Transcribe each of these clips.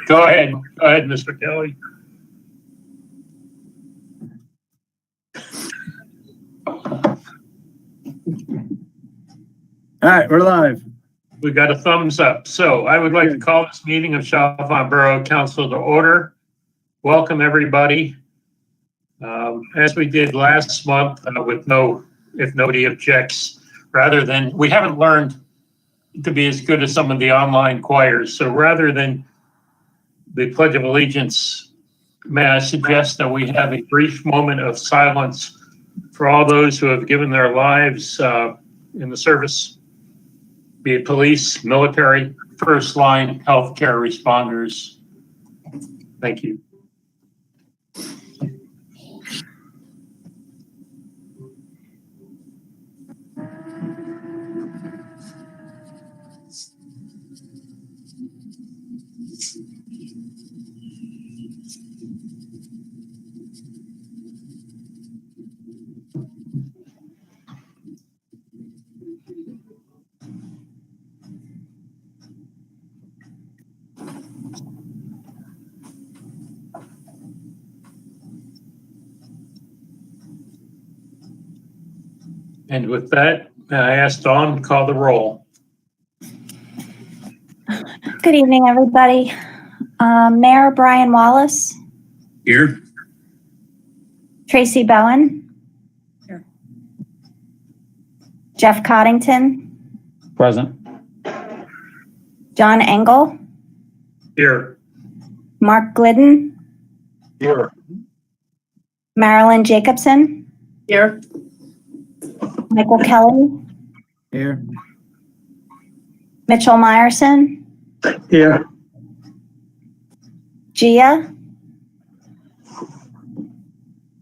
Go ahead, Mr. Kelly. All right, we're live. We got a thumbs up. So I would like to call this meeting of Chalfont Borough Council to order. Welcome, everybody. As we did last month, if nobody objects, we haven't learned to be as good as some of the online choirs. So rather than the Pledge of Allegiance, may I suggest that we have a brief moment of silence for all those who have given their lives in the service, be it police, military, first line, healthcare responders. Thank you. And with that, I ask Dawn to call the roll. Good evening, everybody. Mayor Brian Wallace. Here. Tracy Bowen. Here. Jeff Coddington. Present. John Engel. Here. Mark Glidden. Here. Marilyn Jacobson. Here. Michael Kelly. Here. Mitchell Meyerson. Here. Gia.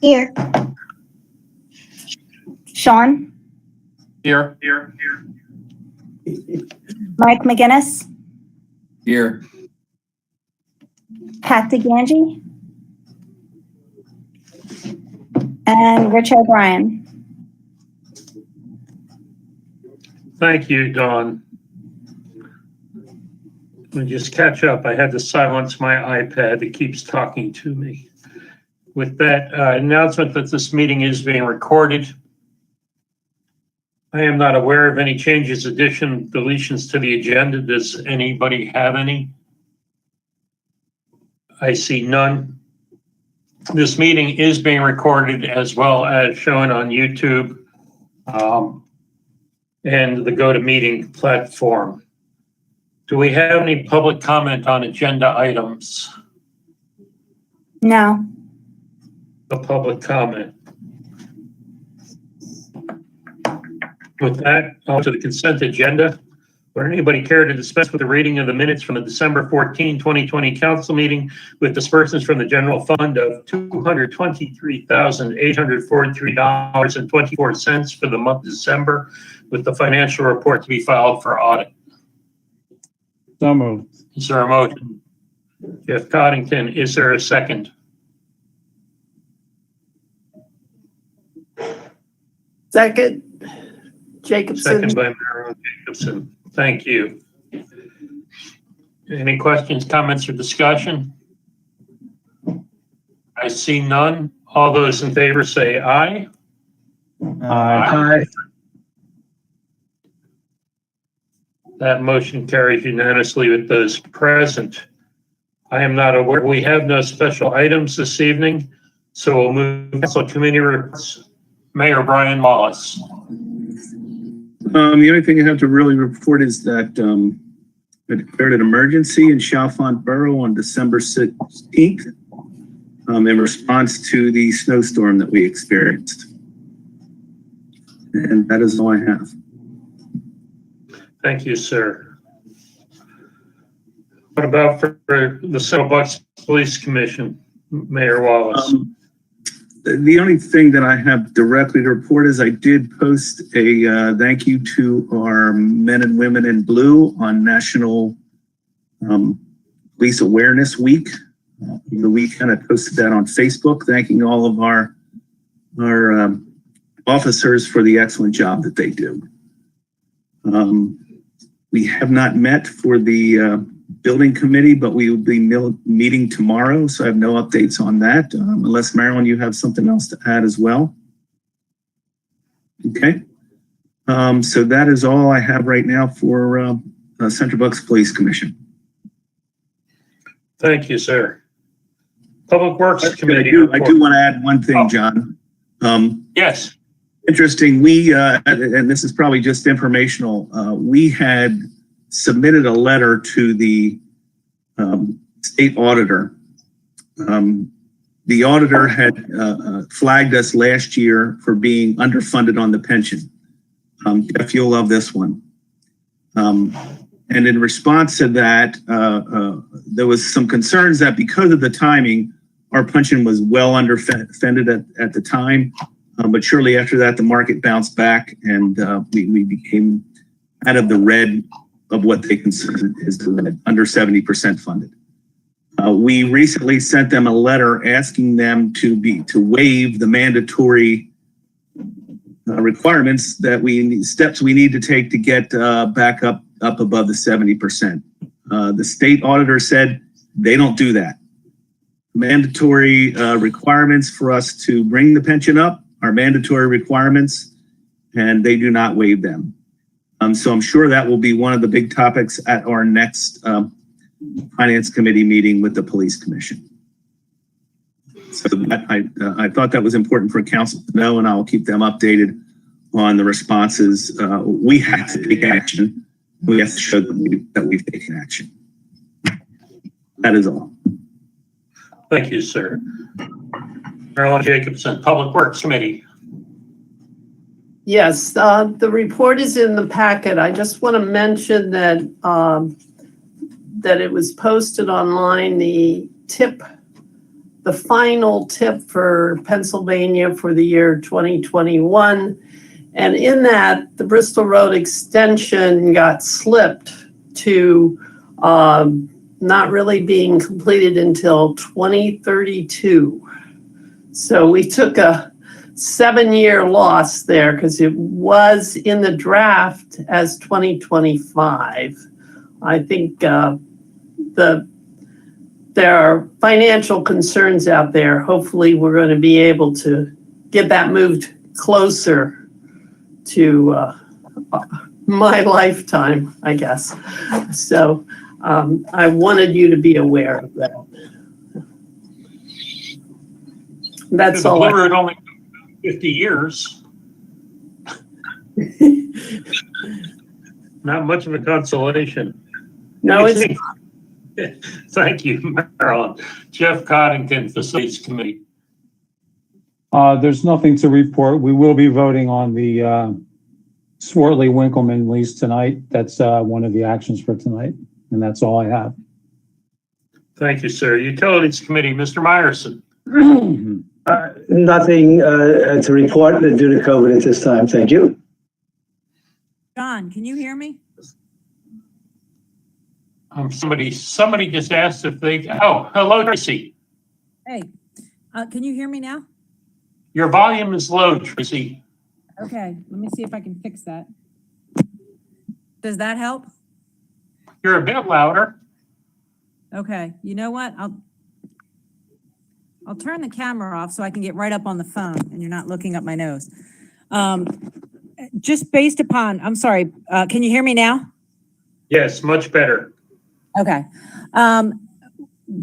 Here. Sean. Here. Mike McGinnis. Here. Pat DeGangi. And Rich O'Brien. Thank you, Dawn. Let me just catch up. I had to silence my iPad. It keeps talking to me. With that announcement that this meeting is being recorded, I am not aware of any changes, additions, deletions to the agenda. Does anybody have any? I see none. This meeting is being recorded as well as shown on YouTube and the GoToMeeting platform. Do we have any public comment on agenda items? No. A public comment. With that, on to the consent agenda. Would anybody care to dispense with the reading of the minutes from the December 14, 2020 council meeting with disbursements from the general fund of $223,843.24 for the month of December, with the financial report to be filed for audit? So moved. Is there a motion? Jeff Coddington, is there a second? Second. Jacobson. Second by Marilyn Jacobson. Thank you. Any questions, comments, or discussion? I see none. All those in favor say aye. Aye. That motion carries unanimously with those present. I am not aware, we have no special items this evening, so we'll move to council committee reports. Mayor Brian Wallace. The only thing I have to really report is that I declared an emergency in Chalfont Borough on December 16th in response to the snowstorm that we experienced. And that is all I have. Thank you, sir. What about for the Central Bucks Police Commission, Mayor Wallace? The only thing that I have directly to report is I did post a thank you to our men and women in blue on National Police Awareness Week. The weekend I posted that on Facebook, thanking all of our officers for the excellent job that they do. We have not met for the building committee, but we will be meeting tomorrow, so I have no updates on that, unless Marilyn, you have something else to add as well. Okay. So that is all I have right now for Central Bucks Police Commission. Thank you, sir. Public Works Committee. I do want to add one thing, John. Yes. Interesting. We, and this is probably just informational, we had submitted a letter to the state auditor. The auditor had flagged us last year for being underfunded on the pension. Jeff, you'll love this one. And in response to that, there was some concerns that because of the timing, our pension was well underfunded at the time. But shortly after that, the market bounced back and we became out of the red of what they consider is the red, under 70% funded. We recently sent them a letter asking them to waive the mandatory requirements that steps we need to take to get back up above the 70%. The state auditor said they don't do that. Mandatory requirements for us to bring the pension up are mandatory requirements, and they do not waive them. So I'm sure that will be one of the big topics at our next Finance Committee meeting with the Police Commission. So I thought that was important for council to know, and I'll keep them updated on the responses. We have to take action. We have to show that we've taken action. That is all. Thank you, sir. Marilyn Jacobson, Public Works Committee. Yes, the report is in the packet. I just want to mention that that it was posted online, the final tip for Pennsylvania for the year 2021. And in that, the Bristol Road extension got slipped to not really being completed until 2032. So we took a 7-year loss there because it was in the draft as 2025. I think there are financial concerns out there. Hopefully we're going to be able to get that moved closer to my lifetime, I guess. So I wanted you to be aware of that. That's all. The Road only 50 years. Not much of a consolation. No, it's Thank you, Marilyn. Jeff Coddington, Facilities Committee. There's nothing to report. We will be voting on the Swartley-Winkleman lease tonight. That's one of the actions for tonight, and that's all I have. Thank you, sir. Utilities Committee, Mr. Myerson. Nothing to report due to COVID at this time. Thank you. John, can you hear me? Somebody just asked if they. Oh, hello, Tracy. Hey, can you hear me now? Your volume is low, Tracy. Okay, let me see if I can fix that. Does that help? You're a bit louder. Okay, you know what? I'll turn the camera off so I can get right up on the phone and you're not looking up my nose. Just based upon, I'm sorry, can you hear me now? Yes, much better. Okay.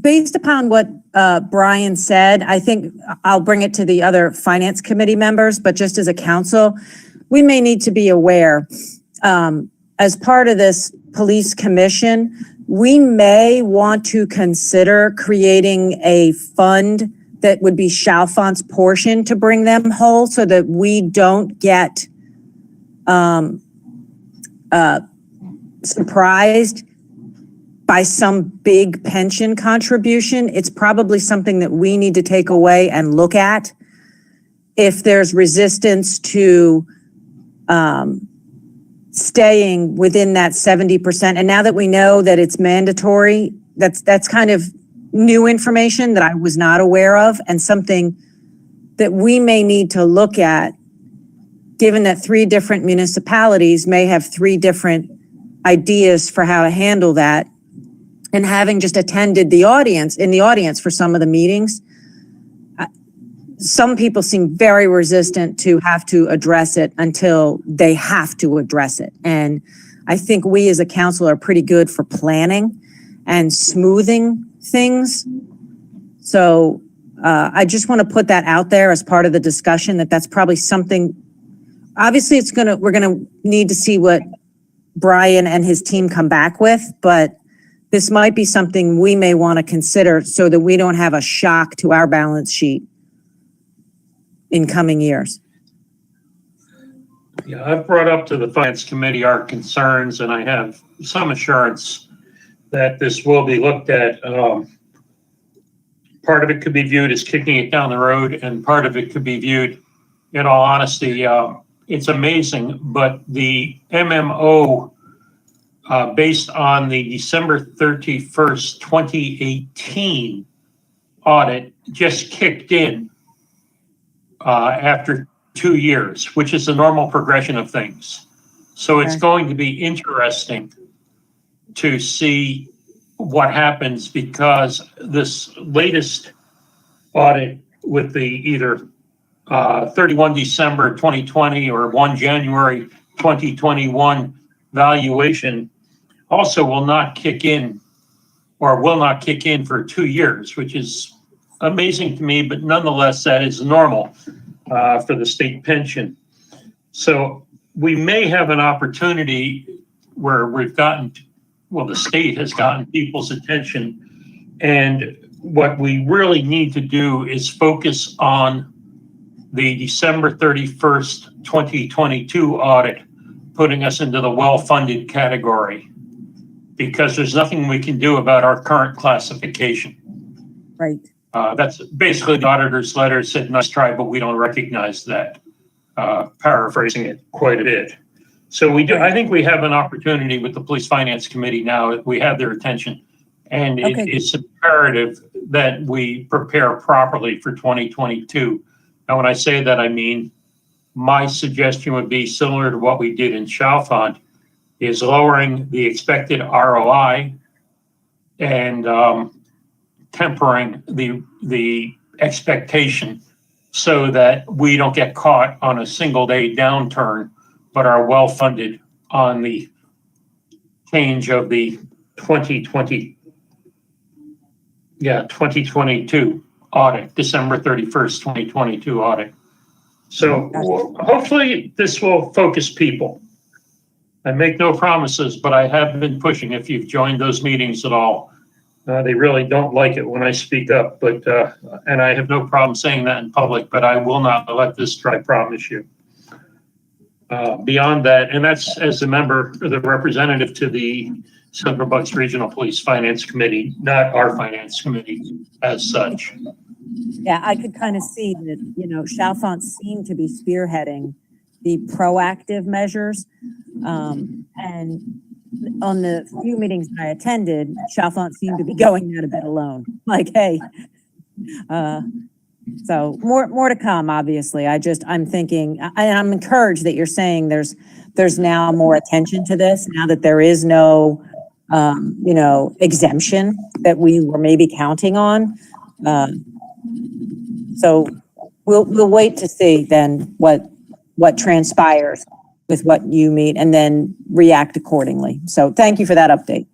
Based upon what Brian said, I think I'll bring it to the other Finance Committee members, but just as a council, we may need to be aware, as part of this police commission, we may want to consider creating a fund that would be Chalfont's portion to bring them whole so that we don't get surprised by some big pension contribution. It's probably something that we need to take away and look at if there's resistance to staying within that 70%. And now that we know that it's mandatory, that's kind of new information that I was not aware of and something that we may need to look at, given that 3 different municipalities may have 3 different ideas for how to handle that. and having just attended the audience for some of the meetings, some people seem very resistant to have to address it until they have to address it. And I think we as a council are pretty good for planning and smoothing things. So I just want to put that out there as part of the discussion, that's probably something, obviously we're going to need to see what Brian and his team come back with, but this might be something we may want to consider so that we don't have a shock to our balance sheet in coming years. Yeah, I've brought up to the Finance Committee our concerns, and I have some assurance that this will be looked at. Part of it could be viewed as kicking it down the road, and part of it could be viewed, in all honesty, it's amazing, but the MMO, based on the December 31st, 2018 audit, just kicked in after 2 years, which is the normal progression of things. So it's going to be interesting to see what happens, because this latest audit with the either 31 December 2020 or 1 January 2021 valuation also will not kick in for 2 years, which is amazing to me, but nonetheless, that is normal for the state pension. So we may have an opportunity where the state has gotten people's attention, and what we really need to do is focus on the December 31st, 2022 audit, putting us into the well-funded category, because there's nothing we can do about our current classification. Right. That's basically the auditor's letter said, nice try, but we don't recognize that, paraphrasing it quite a bit. So I think we have an opportunity with the Police Finance Committee now that we have their attention, and it is imperative that we prepare properly for 2022. Now, when I say that, I mean, my suggestion would be similar to what we did in Chalfont, is lowering the expected ROI and tempering the expectation so that we don't get caught on a single day downturn, but are well funded on the change of the 2022 audit, December 31st, 2022 audit. So hopefully this will focus people. I make no promises, but I have been pushing. If you've joined those meetings at all, they really don't like it when I speak up, but and I have no problem saying that in public, but I will not let this try, promise you. Beyond that, and that's as a member or the representative to the Central Bucks Regional Police Finance Committee, not our finance committee as such. Yeah, I could kind of see that, Chalfont seemed to be spearheading the proactive measures. And on the few meetings that I attended, Chalfont seemed to be going that a bit alone. Like, hey, so more to come, obviously. I'm thinking, and I'm encouraged that you're saying there's now more attention to this now that there is no, exemption that we were maybe counting on. So we'll wait to see then what transpires with what you meet, and then react accordingly. So thank you for that update.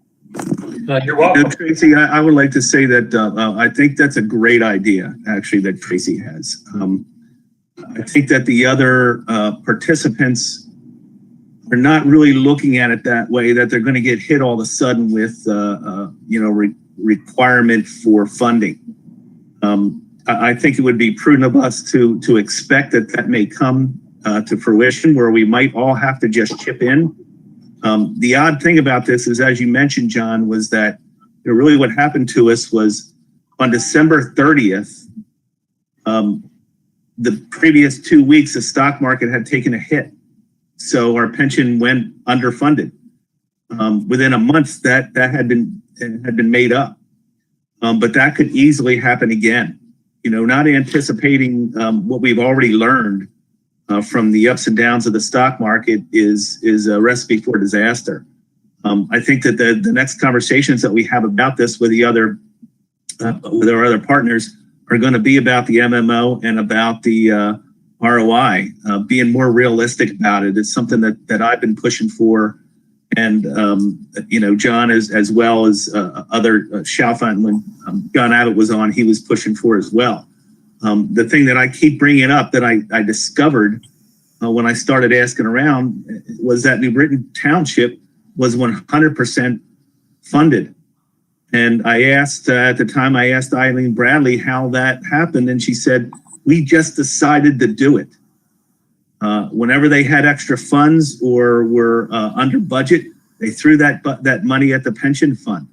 You're welcome. Tracy, I would like to say that I think that's a great idea, actually, that Tracy has. I think that the other participants are not really looking at it that way, that they're going to get hit all of a sudden with, requirement for funding. I think it would be prudent of us to expect that may come to fruition, where we might all have to just chip in. The odd thing about this is, as you mentioned, John, was that really what happened to us was on December 30th, the previous 2 weeks, the stock market had taken a hit. So our pension went underfunded. Within a month, that had been made up. But that could easily happen again. Not anticipating what we've already learned from the ups and downs of the stock market is a recipe for disaster. I think that the next conversations that we have about this with with our other partners are going to be about the MMO and about the ROI, being more realistic about it. It's something that I've been pushing for, and John as well as other Chalfont, when John Abbott was on, he was pushing for as well. The thing that I keep bringing up that I discovered when I started asking around was that New Britain Township was 100% funded. And I asked, at the time, I asked Eileen Bradley how that happened, and she said, we just decided to do it. Whenever they had extra funds or were under budget, they threw that money at the pension fund.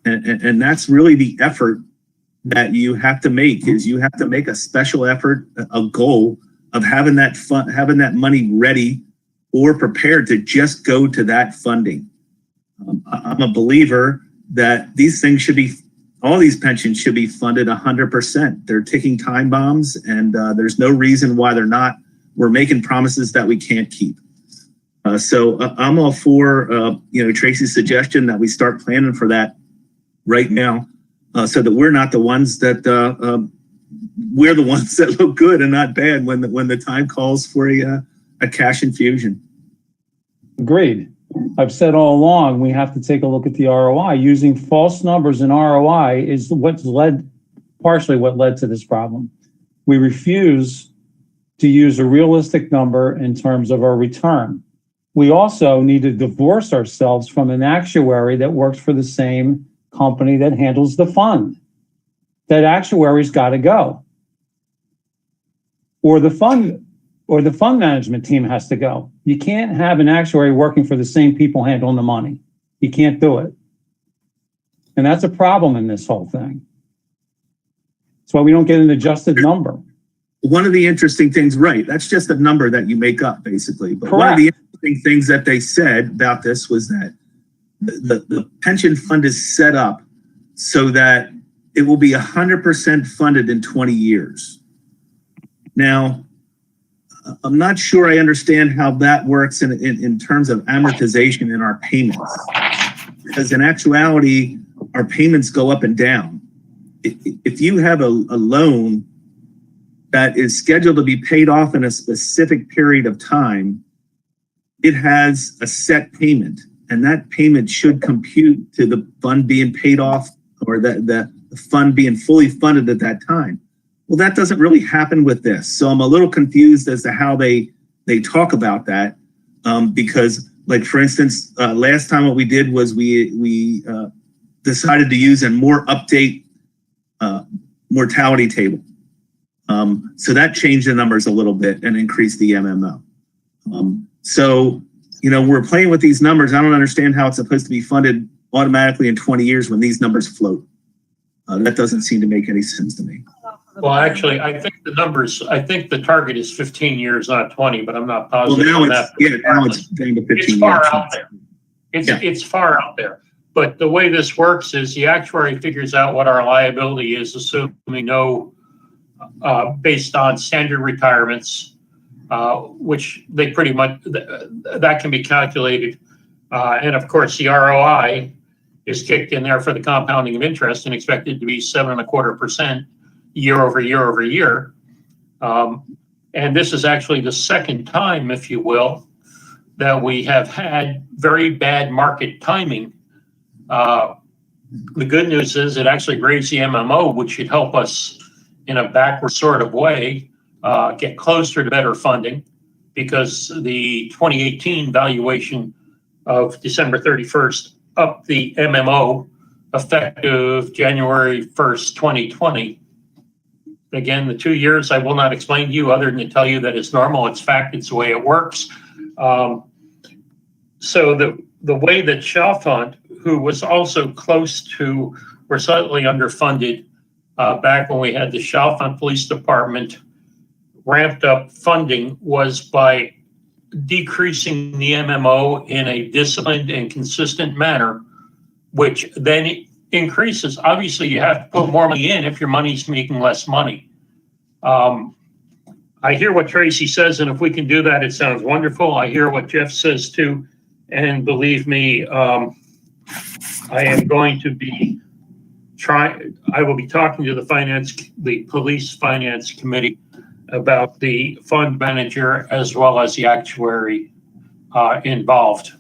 And that's really the effort that you have to make, is you have to make a special effort, a goal of having that having that money ready or prepared to just go to that funding. I'm a believer that these things all these pensions should be funded 100%. They're ticking time bombs, and there's no reason why they're not. We're making promises that we can't keep. So I'm all for Tracy's suggestion that we start planning for that right now, so that we're not the ones that we're the ones that look good and not bad when the time calls for a cash infusion. Agreed. I've said all along, we have to take a look at the ROI. Using false numbers in ROI is partially what led to this problem. We refuse to use a realistic number in terms of our return. We also need to divorce ourselves from an actuary that works for the same company that handles the fund. That actuary's got to go. Or the fund management team has to go. You can't have an actuary working for the same people handling the money. You can't do it. And that's a problem in this whole thing. That's why we don't get an adjusted number. One of the interesting things, right, that's just a number that you make up, basically. But Correct. One of the interesting things that they said about this was that the pension fund is set up so that it will be 100% funded in 20 years. Now, I'm not sure I understand how that works in terms of amortization in our payments, because in actuality, our payments go up and down. If you have a loan that is scheduled to be paid off in a specific period of time, it has a set payment, and that payment should compute to the fund being paid off, or the fund being fully funded at that time. Well, that doesn't really happen with this. So I'm a little confused as to how they talk about that, because, like, for instance, last time what we did was we decided to use a more update mortality table. So that changed the numbers a little bit and increased the MMO. So, we're playing with these numbers. I don't understand how it's supposed to be funded automatically in 20 years when these numbers float. That doesn't seem to make any sense to me. Well, actually, I think the target is 15 years, not 20, but I'm not positive Well, on now it's down to 15 It's far years. out there. It's far out there. But the way this works is the actuary figures out what our liability is, assuming no, based on standard retirements, which they pretty much, that can be calculated. And of course, the ROI is kicked in there for the compounding of interest and expected to be 7.25% year over year over year. And this is actually the second time, if you will, that we have had very bad market timing. The good news is it actually raised the MMO, which should help us in a backward sort of way get closer to better funding, because the 2018 valuation of December 31st up the MMO effective January 1st, 2020. Again, the 2 years I will not explain to you other than to tell you that it's normal, it's fact, it's the way it works. So the way that Chalfont, who was also close to, were slightly underfunded back when we had the Chalfont Police Department, ramped up funding was by decreasing the MMO in a disciplined and consistent manner, which then increases. Obviously, you have to put more money in if your money's making less money. I hear what Tracy says, and if we can do that, it sounds wonderful. I hear what Jeff says too, And believe me, I am going to be I will be talking to the police finance committee about the fund manager as well as the actuary involved.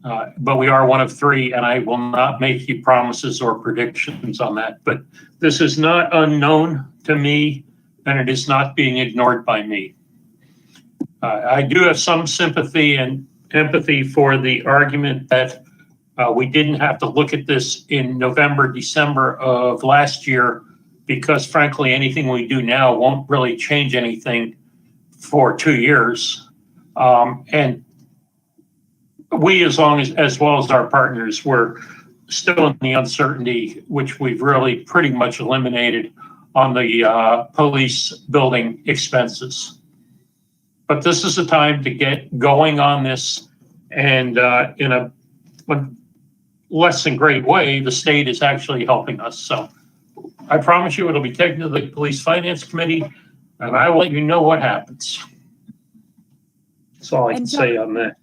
But we are one of three, and I will not make you promises or predictions on that. But this is not unknown to me, and it is not being ignored by me. I do have some sympathy and empathy for the argument that we didn't have to look at this in November, December of last year, because frankly, anything we do now won't really change anything for 2 years. And we, as well as our partners, were still in the uncertainty, which we've really pretty much eliminated on the police building expenses. But this is the time to get going on this, and in a less than great way, the state is actually helping us. So I promise you it'll be taken to the police finance committee, and I will let you know what happens. That's all I can say on that.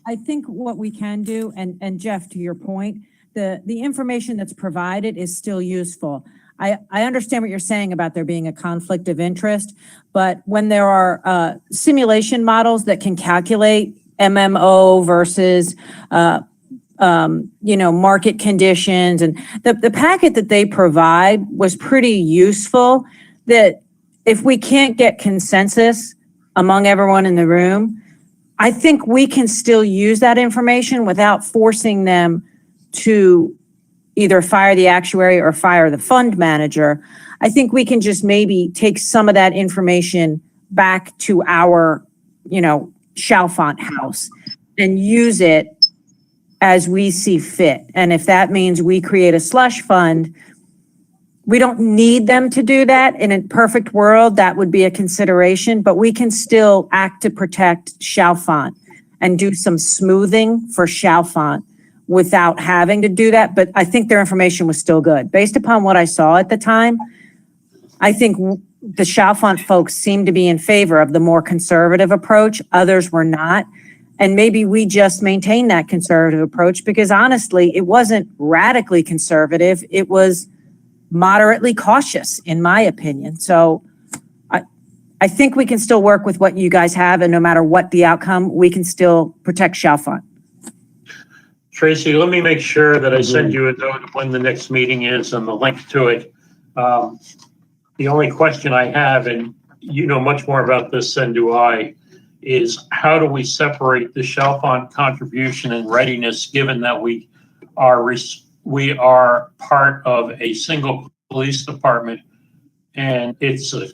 I think what we can do, and Jeff, to your point, the information that's provided is still useful. I understand what you're saying about there being a conflict of interest, but when there are simulation models that can calculate MMO versus market conditions, and the packet that they provide was pretty useful, that if we can't get consensus among everyone in the room, I think we can still use that information without forcing them to either fire the actuary or fire the fund manager. I think we can just maybe take some of that information back to our, Chalfont house and use it as we see fit. And if that means we create a slush fund, we don't need them to do that. In a perfect world, that would be a consideration, but we can still act to protect Chalfont and do some smoothing for Chalfont without having to do that. But I think their information was still good. Based upon what I saw at the time, I think the Chalfont folks seemed to be in favor of the more conservative approach. Others were not. And maybe we just maintain that conservative approach because honestly, it wasn't radically conservative. It was moderately cautious, in my opinion. So I think we can still work with what you guys have, and no matter what the outcome, we can still protect Chalfont. Tracy, let me make sure that I send you a note of when the next meeting is and the link to it. The only question I have, and you know much more about this than do I, is how do we separate the Chalfont contribution and readiness, given that we are part of a single police department, and it's a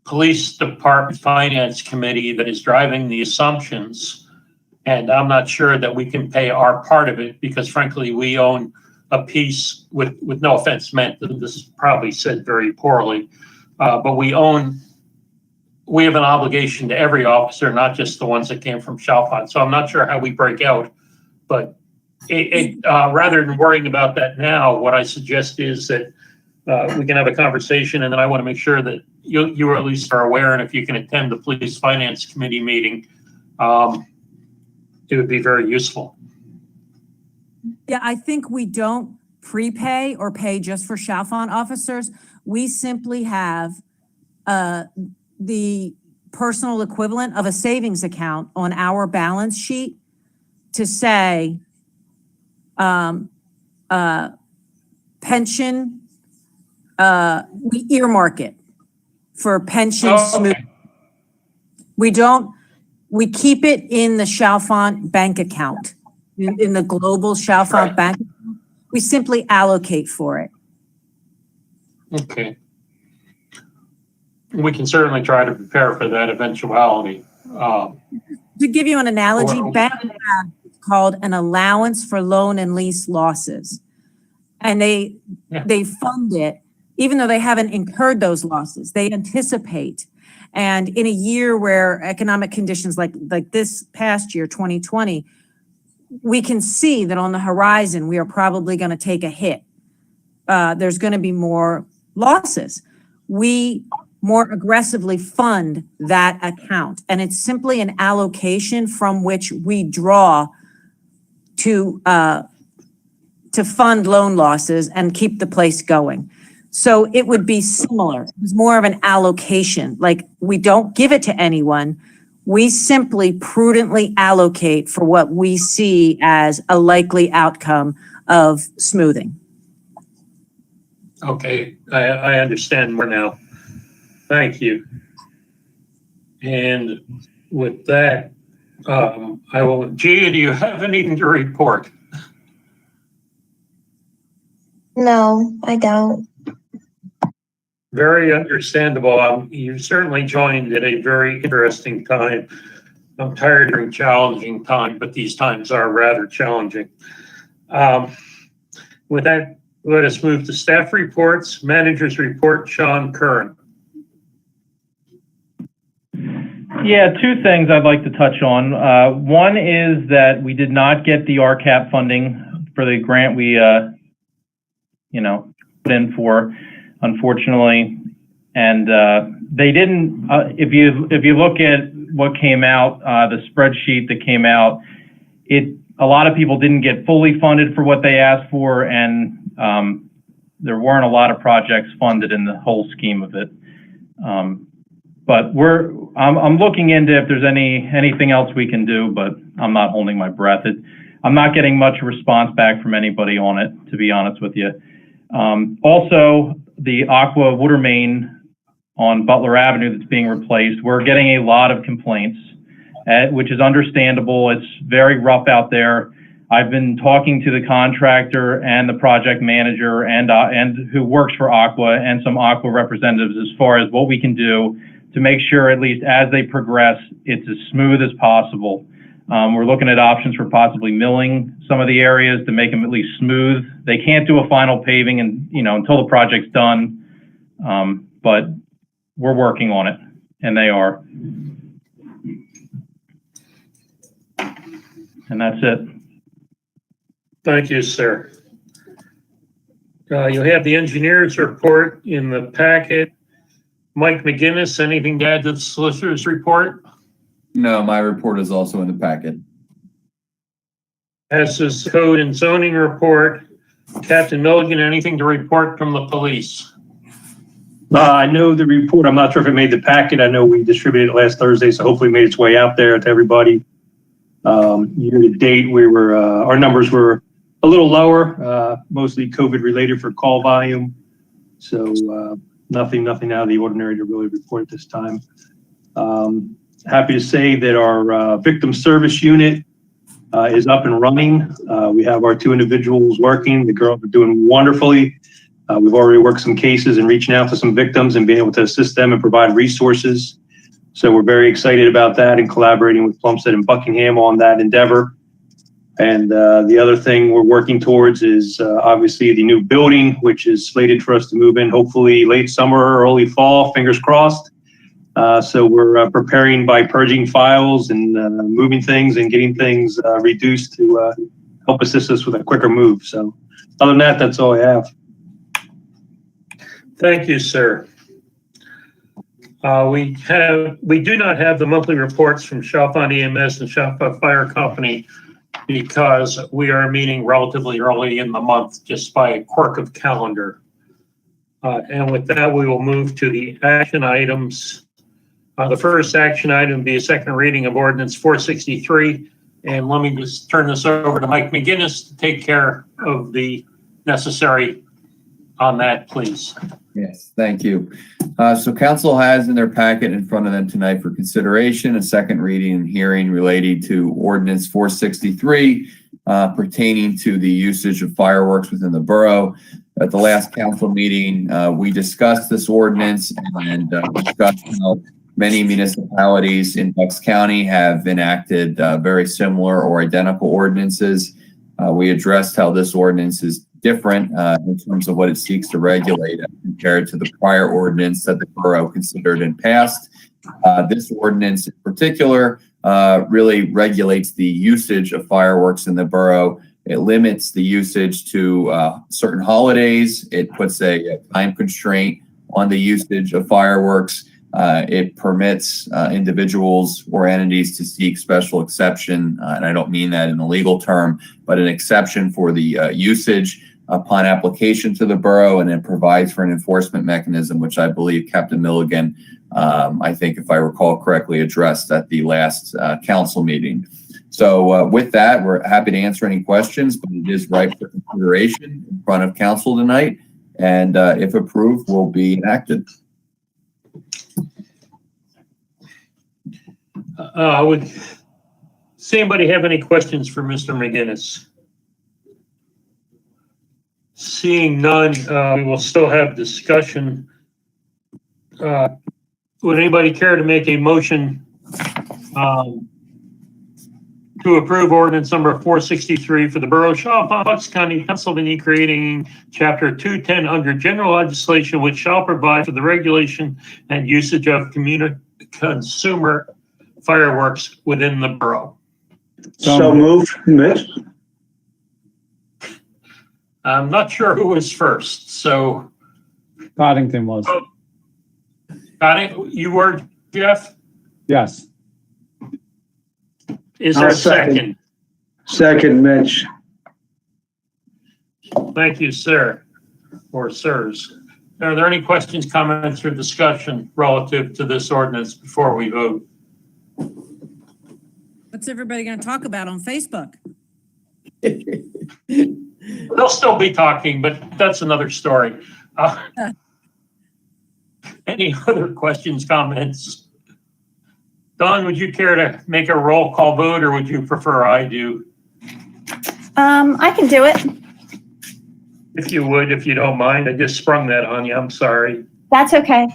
police department finance committee that is driving the assumptions. And I'm not sure that we can pay our part of it because frankly, we own a piece with no offense meant, this is probably said very poorly, but we have an obligation to every officer, not just the ones that came from Chalfont. So I'm not sure how we break out, but rather than worrying about that now, what I suggest is that we can have a conversation, and then I want to make sure that you at least are aware, and if you can attend the police finance committee meeting, it would be very useful. Yeah, I think we don't prepay or pay just for Chalfont officers. We simply have the personal equivalent of a savings account on our balance sheet to say pension, we earmark it for pension smooth. We keep it in the Chalfont bank account, in the global Chalfont bank. We simply allocate for it. Okay. We can certainly try to prepare for that eventuality. To give you an analogy, banks have called an allowance for loan and lease losses. And they fund it, even though they haven't incurred those losses, they anticipate. And in a year where economic conditions like this past year, 2020, we can see that on the horizon, we are probably going to take a hit. There's going to be more losses. We more aggressively fund that account. And it's simply an allocation from which we draw to fund loan losses and keep the place going. So it would be similar. It's more of an allocation. Like, we don't give it to anyone. We simply prudently allocate for what we see as a likely outcome of smoothing. Okay, I understand more now. Thank you. And with that, Gia, do you have anything to report? No, I don't. Very understandable. You certainly joined at a very interesting time. I'm tired during challenging time, but these times are rather challenging. With that, let us move to staff reports. Manager's report, Sean Curran. Yeah, two things I'd like to touch on. One is that we did not get the RCAP funding for the grant we, put in for, unfortunately. And they didn't. If you look at what came out, the spreadsheet that came out, a lot of people didn't get fully funded for what they asked for, and there weren't a lot of projects funded in the whole scheme of it. But I'm looking into if there's anything else we can do, but I'm not holding my breath. I'm not getting much response back from anybody on it, to be honest with you. Also, the Aqua water main on Butler Avenue that's being replaced, we're getting a lot of complaints, which is understandable. It's very rough out there. I've been talking to the contractor and the project manager and who works for Aqua and some Aqua representatives as far as what we can do to make sure, at least as they progress, it's as smooth as possible. We're looking at options for possibly milling some of the areas to make them at least smooth. They can't do a final paving until the project's done, but we're working on it, and they are. And that's it. Thank you, sir. You have the engineer's report in the packet. Mike McGinnis, anything to add to the solicitor's report? No, my report is also in the packet. As is code and zoning report. Captain Milligan, anything to report from the police? I know the report. I'm not sure if it made the packet. I know we distributed it last Thursday, so hopefully it made its way out there to everybody. Year to date, our numbers were a little lower, mostly COVID related for call volume. So nothing out of the ordinary to really report at this time. Happy to say that our victim service unit is up and running. We have our 2 individuals working. The girls are doing wonderfully. We've already worked some cases and reaching out to some victims and being able to assist them and provide resources. So we're very excited about that and collaborating with Plumstead and Buckingham on that endeavor. And the other thing we're working towards is obviously the new building, which is slated for us to move in hopefully late summer, early fall, fingers crossed. So we're preparing by purging files and moving things and getting things reduced to help assist us with a quicker move. So other than that, that's all I have. Thank you, sir. We do not have the monthly reports from Chalfont EMS and Chalfont Fire Company because we are meeting relatively early in the month just by a quirk of calendar. And with that, we will move to the action items. The first action item will be a second reading of ordinance 463. And let me just turn this over to Mike McGinnis to take care of the necessary on that, please. Yes, thank you. So council has in their packet in front of them tonight for consideration a second reading and hearing related to ordinance 463 pertaining to the usage of fireworks within the borough. At the last council meeting, we discussed this ordinance and discussed how many municipalities in Bucks County have enacted very similar or identical ordinances. We addressed how this ordinance is different in terms of what it seeks to regulate compared to the prior ordinance that the borough considered and passed. This ordinance in particular really regulates the usage of fireworks in the borough. It limits the usage to certain holidays. It puts a time constraint on the usage of fireworks. It permits individuals or entities to seek special exception, and I don't mean that in a legal term, but an exception for the usage upon application to the borough, and it provides for an enforcement mechanism, which I believe Captain Milligan, I think if I recall correctly, addressed at the last council meeting. So with that, we're happy to answer any questions, but it is ripe for consideration in front of council tonight, and if approved, will be enacted. Does anybody have any questions for Mr. McGinnis? Seeing none, we will still have discussion. Would anybody care to make a motion to approve ordinance number 463 for the Borough of Chalfont, Bucks County, Pennsylvania, creating Chapter 210 under general legislation, which shall provide for the regulation and usage of consumer fireworks within the borough? So moved, Mitch. I'm not sure who was first, so. Coddington was. Got it? You were, Jeff? Yes. Is there I'll a second? Second, Mitch. Thank you, sir, or sirs. Are there any questions, comments, or discussion relative to this ordinance before we vote? What's everybody going to talk about on Facebook? They'll still be talking, but that's another story. Any other questions, comments? Dawn, would you care to make a roll call vote, or would you prefer I do? I can do it. If you would, if you don't mind. I just sprung that on you. I'm sorry. That's okay.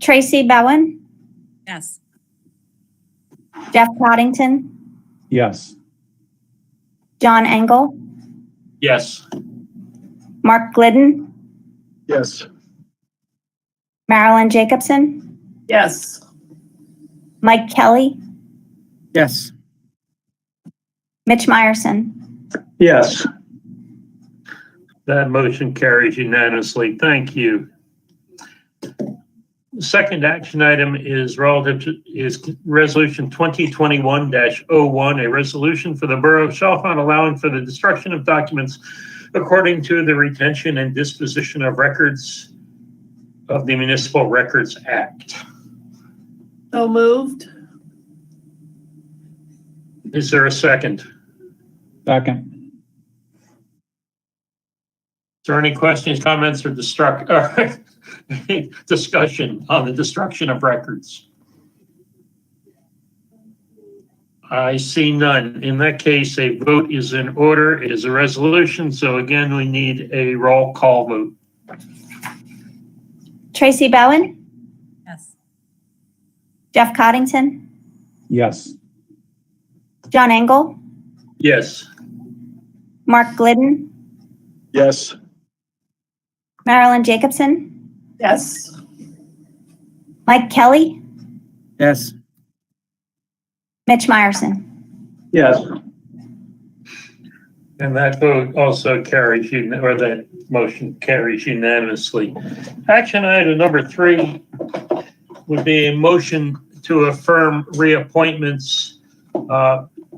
Tracy Bowen, Yes. Jeff Coddington, Yes. John Engel, Yes. Mark Glidden, Yes. Marilyn Jacobson, Yes. Mike Kelly, Yes. Mitch Meyerson. Yes. That motion carries unanimously. Thank you. The second action item is relative to resolution 2021-01, a resolution for the Borough of Chalfont allowing for the destruction of documents according to the retention and disposition of records of the Municipal Records Act. So moved. Is there a second? Second. Is there any questions, comments, or discussion on the destruction of records? I see none. In that case, a vote is in order. It is a resolution, so again, we need a roll call vote. Tracy Bowen, Yes. Jeff Coddington, Yes. John Engel, Yes. Mark Glidden, Yes. Marilyn Jacobson, Yes. Mike Kelly, Yes. Mitch Meyerson. Yes. And that vote also carries, or that motion carries unanimously. Action item number 3 would be a motion to affirm reappointments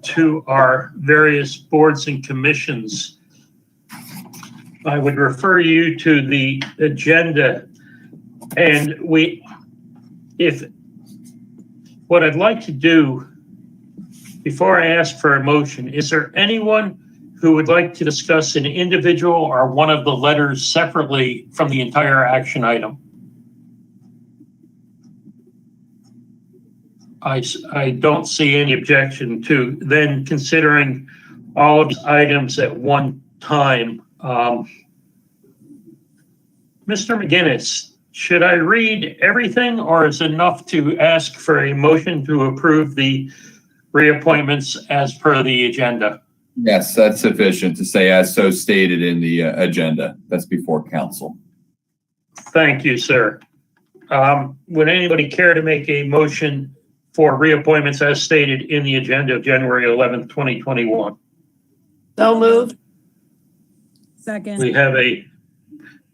to our various boards and commissions. I would refer you to the agenda, and what I'd like to do before I ask for a motion, is there anyone who would like to discuss an individual or one of the letters separately from the entire action item? I don't see any objection to then considering all of the items at one time. Mr. McGinnis, should I read everything, or is it enough to ask for a motion to approve the reappointments as per the agenda? Yes, that's sufficient to say as so stated in the agenda. That's before council. Thank you, sir. Would anybody care to make a motion for reappointments as stated in the agenda of January 11th, 2021? So moved. We Second. have a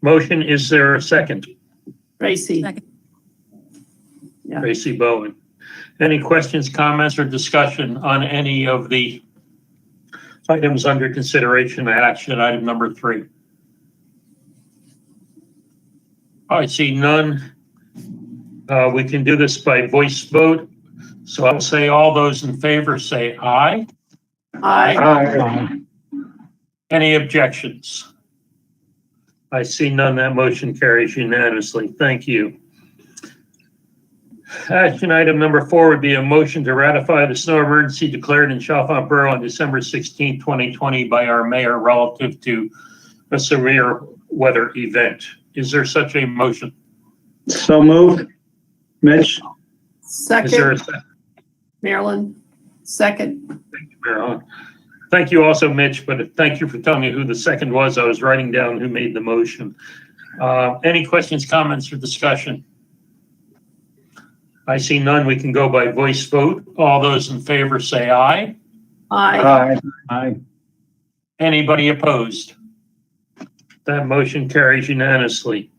motion. Is there a second? Tracy. Second. Yeah. Tracy Bowen. Any questions, comments, or discussion on any of the items under consideration at action item number 3? I see none. We can do this by voice vote. So I'll say all those in favor say aye. Aye. Aye. Any objections? I see none. That motion carries unanimously. Thank you. Action item number 4 would be a motion to ratify the snow emergency declared in Chalfont Borough on December 16, 2020 by our mayor relative to a severe weather event. Is there such a motion? So moved. Mitch? Is there a Second, second? Marilyn. Second. Thank you, Marilyn. Thank you also, Mitch, but thank you for telling me who the second was. I was writing down who made the motion. Any questions, comments, or discussion? I see none. We can go by voice vote. All those in favor say aye. Aye. Aye. Anybody opposed? That motion carries unanimously.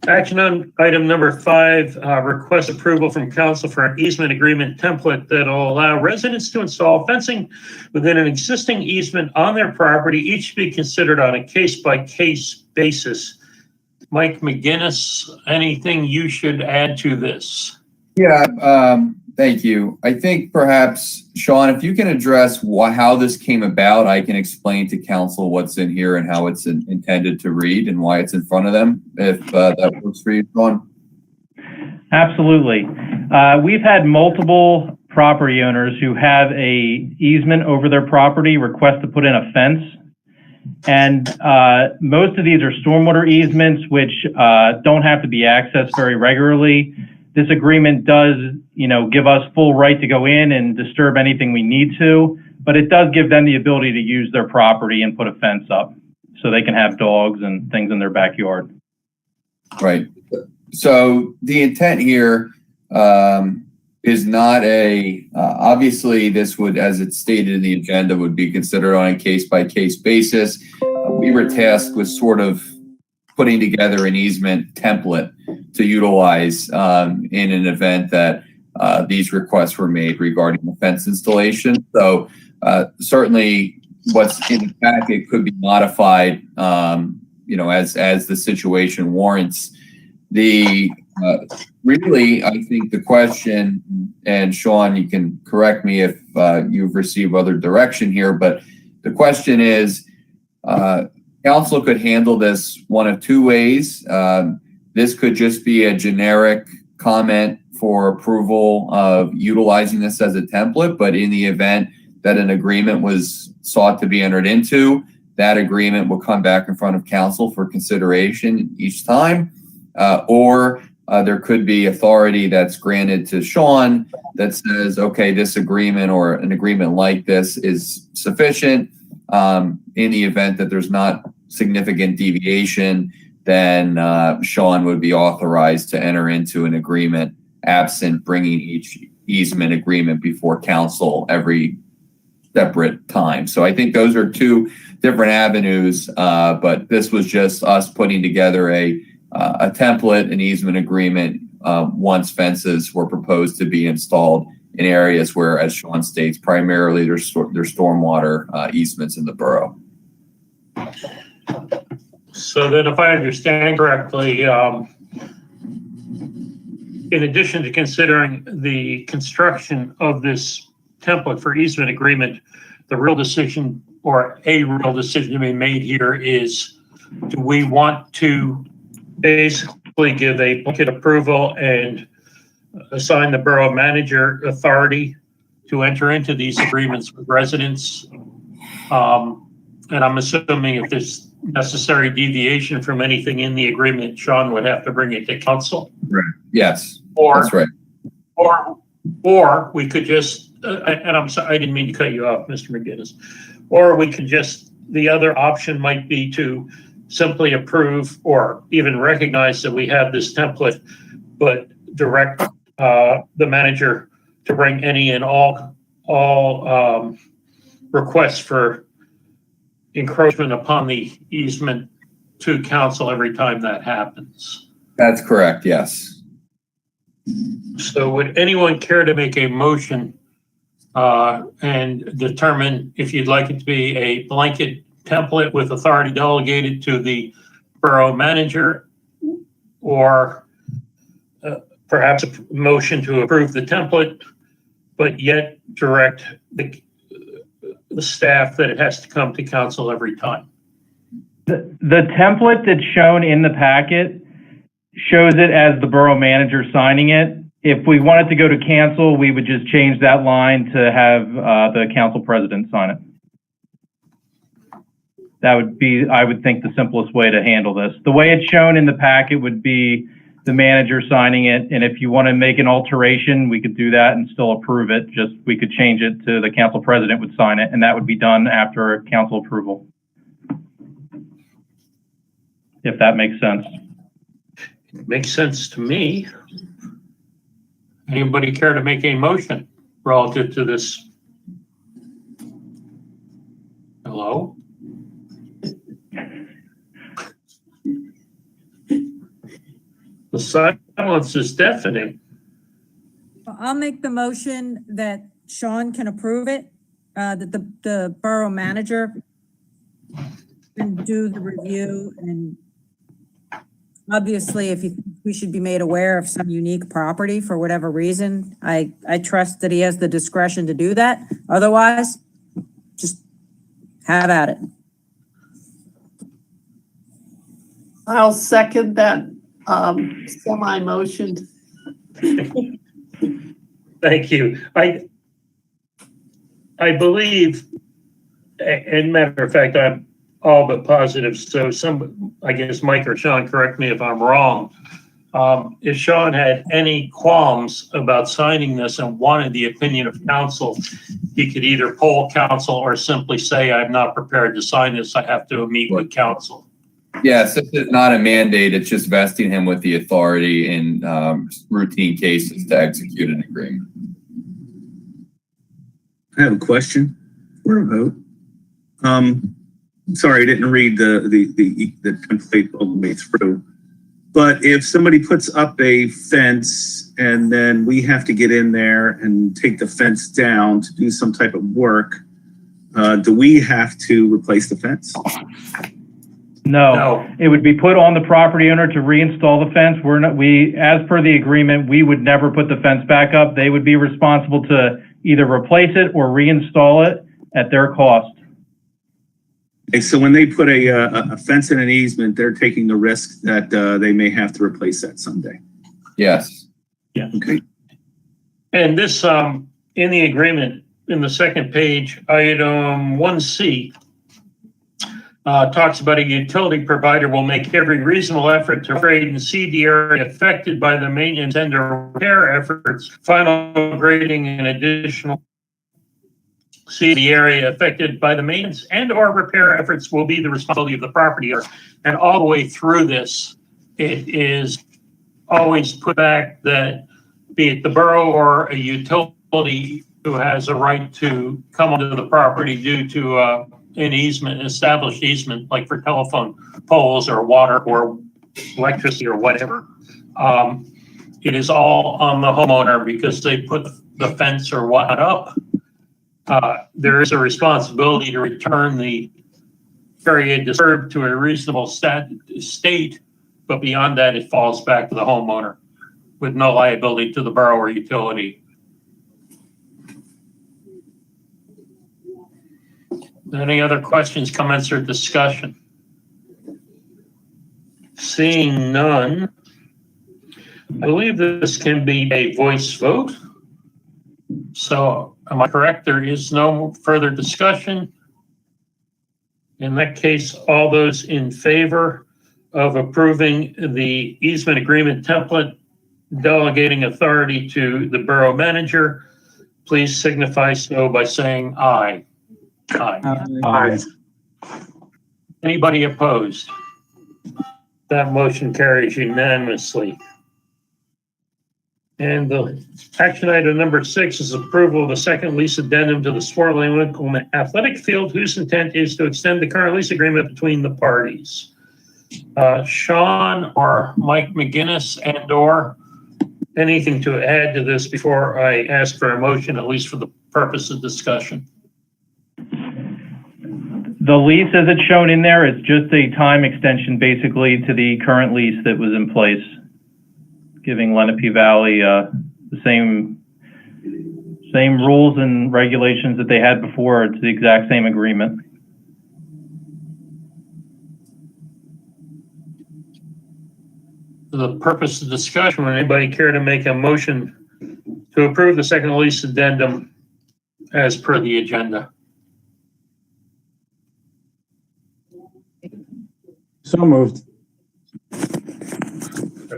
Action on item number 5, request approval from council for an easement agreement template that will allow residents to install fencing within an existing easement on their property, each to be considered on a case-by-case basis. Mike McGinnis, anything you should add to this? Yeah, thank you. I think perhaps, Sean, if you can address how this came about, I can explain to council what's in here and how it's intended to read and why it's in front of them, if that works for you, Sean. Absolutely. We've had multiple property owners who have a easement over their property request to put in a fence. And most of these are stormwater easements, which don't have to be accessed very regularly. This agreement does, give us full right to go in and disturb anything we need to, but it does give them the ability to use their property and put a fence up so they can have dogs and things in their backyard. Right. So the intent here is not obviously this would, as it's stated in the agenda, would be considered on a case-by-case basis. We were tasked with sort of putting together an easement template to utilize in an event that these requests were made regarding the fence installation. So certainly what's in the packet could be modified, as the situation warrants. Really, I think the question, and Sean, you can correct me if you've received other direction here, but the question is, council could handle this one of two ways. This could just be a generic comment for approval of utilizing this as a template, but in the event that an agreement was sought to be entered into, that agreement will come back in front of council for consideration each time. Or there could be authority that's granted to Sean that says, okay, this agreement or an agreement like this is sufficient. In the event that there's not significant deviation, then Sean would be authorized to enter into an agreement absent bringing each easement agreement before council every separate time. So I think those are two different avenues, but this was just us putting together a template, an easement agreement, once fences were proposed to be installed in areas where, as Sean states, primarily there's stormwater easements in the borough. So then if I understand correctly, in addition to considering the construction of this template for easement agreement, the real decision or a real decision to be made here is, do we want to basically give a blanket approval and assign the borough manager authority to enter into these agreements with residents? And I'm assuming if there's necessary deviation from anything in the agreement, Sean would have to bring it to council. Right. Yes, Or, that's right. Or we could just, and I'm sorry, I didn't mean to cut you off, Mr. McGinnis. Or we could just, the other option might be to simply approve or even recognize that we have this template, but direct the manager to bring any and all requests for encroachment upon the easement to council every time that happens. That's correct, yes. So would anyone care to make a motion and determine if you'd like it to be a blanket template with authority delegated to the borough manager, or perhaps a motion to approve the template, but yet direct the staff that it has to come to council every time? The template that's shown in the packet shows it as the borough manager signing it. If we wanted to go to cancel, we would just change that line to have the council president sign it. That would be, I would think, the simplest way to handle this. The way it's shown in the packet would be the manager signing it, and if you want to make an alteration, we could do that and still approve it. Just, we could change it to the council president would sign it, and that would be done after council approval. If that makes sense. It makes sense to me. Anybody care to make a motion relative to this? Hello? The silence is deafening. I'll make the motion that Sean can approve it, that the borough manager can do the review, and obviously if we should be made aware of some unique property for whatever reason, I trust that he has the discretion to do that. Otherwise, just have at it. I'll second that semi-motion. Thank you. I believe, and matter of fact, I'm all but positive. So I guess Mike or Sean, correct me if I'm wrong. If Sean had any qualms about signing this and wanted the opinion of council, he could either poll council or simply say, I'm not prepared to sign this. I have to meet with council. Yes, it's not a mandate. It's just vesting him with the authority in routine cases to execute an agreement. I have a question for a vote. Sorry, I didn't read the template all the way through. But if somebody puts up a fence and then we have to get in there and take the fence down to do some type of work, do we have to replace the fence? No, it would be put on the property owner to reinstall the fence. As per the agreement, we would never put the fence back up. They would be responsible to either replace it or reinstall it at their cost. Okay, so when they put a fence in an easement, they're taking the risk that they may have to replace that someday. Yes. Yeah. Okay. And this, in the agreement, in the second page, item 1C, talks about a utility provider will make every reasonable effort to grade and seed the area affected by the maintenance and repair efforts. Final grading and additional seed the area affected by the maintenance and or repair efforts will be the responsibility of the property owner. And all the way through this, it is always put back that be it the borough or a utility who has a right to come onto the property due to an easement, established easement, like for telephone poles or water or electricity or whatever. It is all on the homeowner because they put the fence or what up. There is a responsibility to return the area disturbed to a reasonable state, but beyond that, it falls back to the homeowner with no liability to the borough or utility. Any other questions, comments, or discussion? Seeing none, I believe this can be a voice vote. So am I correct? There is no further discussion. In that case, all those in favor of approving the easement agreement template delegating authority to the borough manager, please signify so by saying aye. Aye. Aye. Anybody opposed? That motion carries unanimously. And the action item number 6 is approval of the second lease addendum to the Swartland Athletic Field, whose intent is to extend the current lease agreement between the parties. Sean or Mike McGinnis and/or anything to add to this before I ask for a motion, at least for the purpose of discussion? The lease, as it's shown in there, is just a time extension basically to the current lease that was in place, giving Lenape Valley the same rules and regulations that they had before. It's the exact same agreement. For the purpose of discussion, would anybody care to make a motion to approve the second lease addendum as per the agenda? So moved.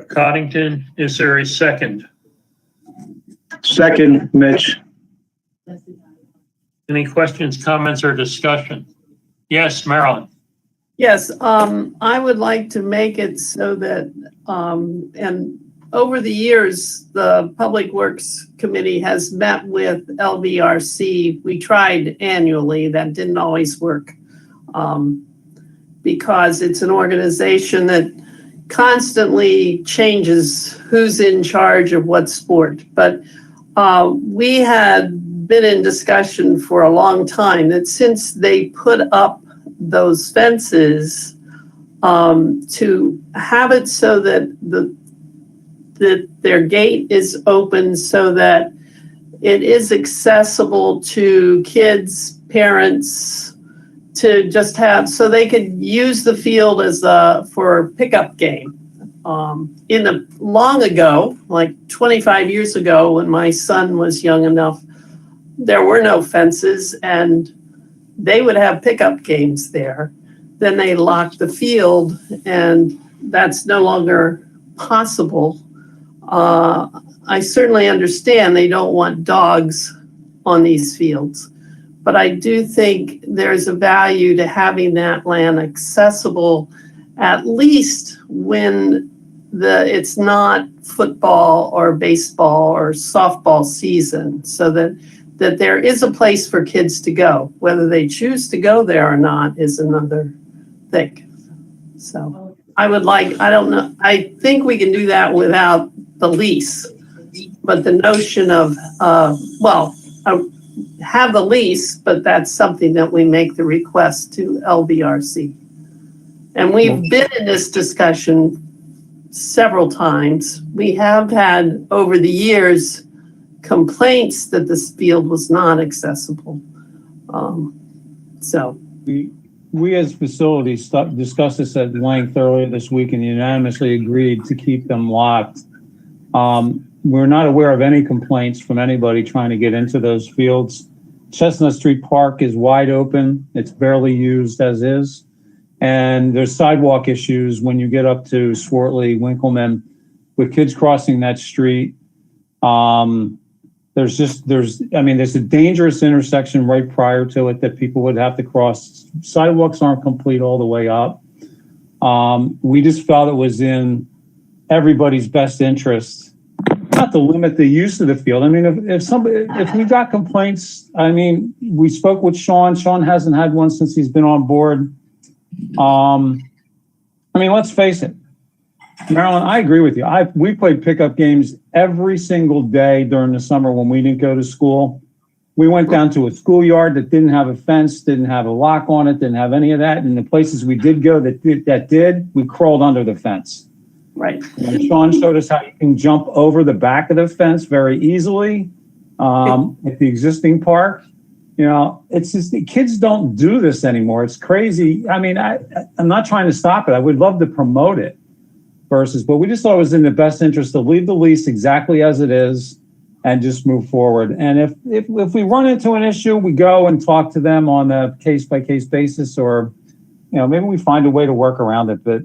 Coddington, is there a second? Second, Mitch. Any questions, comments, or discussion? Yes, Marilyn. Yes, I would like to make it so that, and over the years, the Public Works Committee has met with LVRC. We tried annually, that didn't always work. Because it's an organization that constantly changes who's in charge of what sport. But we had been in discussion for a long time that since they put up those fences, to have it so that their gate is open so that it is accessible to kids, parents, to just have, so they could use the field as for a pickup game. Long ago, like 25 years ago, when my son was young enough, there were no fences and they would have pickup games there. Then they locked the field and that's no longer possible. I certainly understand they don't want dogs on these fields. But I do think there's a value to having that land accessible, at least when it's not football or baseball or softball season, so that there is a place for kids to go. Whether they choose to go there or not is another thing. So I don't know, I think we can do that without the lease. But the notion of, have the lease, but that's something that we make the request to LVRC. And we've been in this discussion several times. We have had over the years complaints that this field was not accessible. We as facilities discussed this at length earlier this week and unanimously agreed to keep them locked. We're not aware of any complaints from anybody trying to get into those fields. Chestnut Street Park is wide open. It's barely used as is. And there's sidewalk issues when you get up to Swartley, Winkleman, with kids crossing that street. There's a dangerous intersection right prior to it that people would have to cross. Sidewalks aren't complete all the way up. We just felt it was in everybody's best interest not to limit the use of the field. I mean, if we got complaints, I mean, we spoke with Sean. Sean hasn't had one since he's been on board. I mean, let's face it, Marilyn, I agree with you. We played pickup games every single day during the summer when we didn't go to school. We went down to a schoolyard that didn't have a fence, didn't have a lock on it, didn't have any of that. And the places we did go that did, we crawled under the fence. Right. And Sean showed us how you can jump over the back of the fence very easily at the existing park. You know, it's just the kids don't do this anymore. It's crazy. I mean, I'm not trying to stop it. I would love to promote it but we just thought it was in the best interest to leave the lease exactly as it is and just move forward. And if we run into an issue, we go and talk to them on a case by case basis, or, you know, maybe we find a way to work around it, but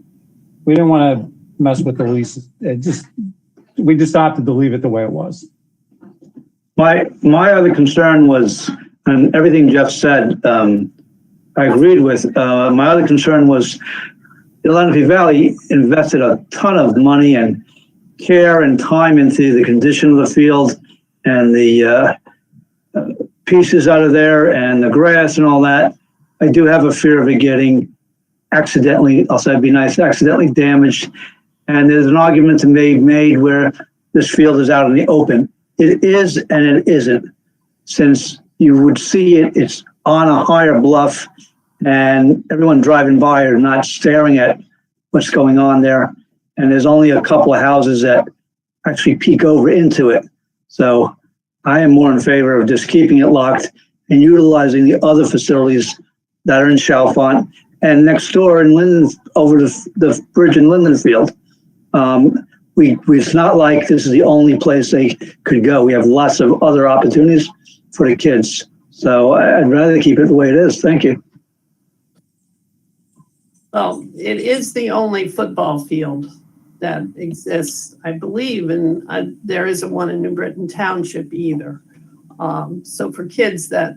we didn't want to mess with the lease. We just opted to leave it the way it was. My other concern was, and everything Jeff said, I agreed with. My other concern was the Lenape Valley invested a ton of money and care and time into the condition of the field and the pieces out of there and the grass and all that. I do have a fear of it getting accidentally, I'll say it'd be nice, accidentally damaged. And there's an argument to be made where this field is out in the open. It is and it isn't. Since you would see it, it's on a higher bluff, and everyone driving by are not staring at what's going on there. And there's only a couple of houses that actually peek over into it. So I am more in favor of just keeping it locked and utilizing the other facilities that are in Chalfont and next door in Linden, over the bridge in Lindenfield. It's not like this is the only place they could go. We have lots of other opportunities for the kids. So I'd rather keep it the way it is. Thank you. Well, it is the only football field that exists, I believe, and there isn't one in New Britain Township either. So for kids that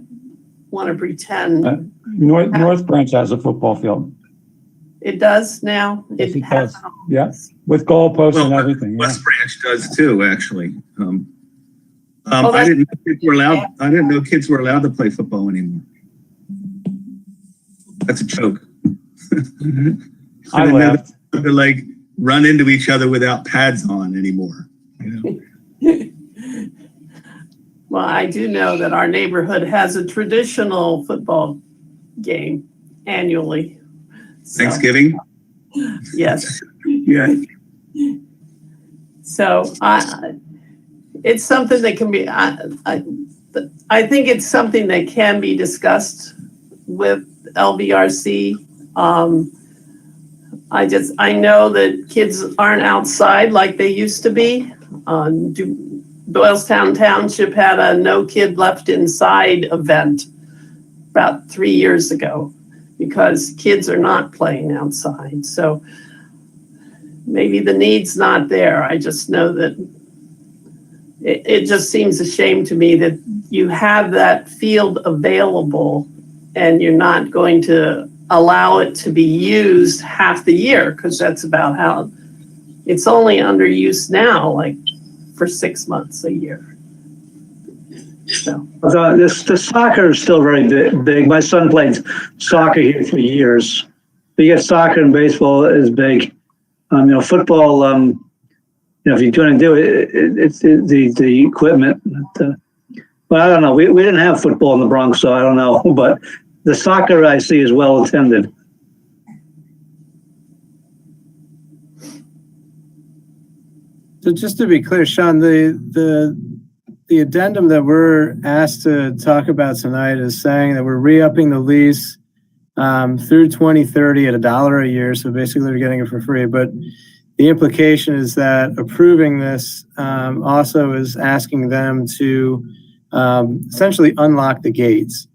want to pretend. North Branch has a football field. It does now? Yes, it does. Yeah, with goalposts and everything. Yeah. West Branch does too, actually. Oh, I didn't know kids were allowed to play football anymore. That's a joke. I laughed. To like run into each other without pads on anymore. You know? Well, I do know that our neighborhood has a traditional football game annually. So, Thanksgiving? yes. Yeah. So it's something that can be, I think it's something that can be discussed with LBRC. I know that kids aren't outside like they used to be. Doylestown Township had a no kid left inside event about 3 years ago because kids are not playing outside. So maybe the need's not there. I just know that it just seems a shame to me that you have that field available and you're not going to allow it to be used half the year, because that's about how it's only under use now, like for 6 months a year. So The soccer is still very big. My son played soccer here for years. But you get soccer and baseball is big. Football, if you're going to do it, it's the equipment. But I don't know. We didn't have football in the Bronx, so I don't know. But the soccer I see is well attended. So just to be clear, Sean, the addendum that we're asked to talk about tonight is saying that we're re-upping the lease through 2030 at $1 a year. So basically they're getting it for free. But the implication is that approving this also is asking them to essentially unlock the gates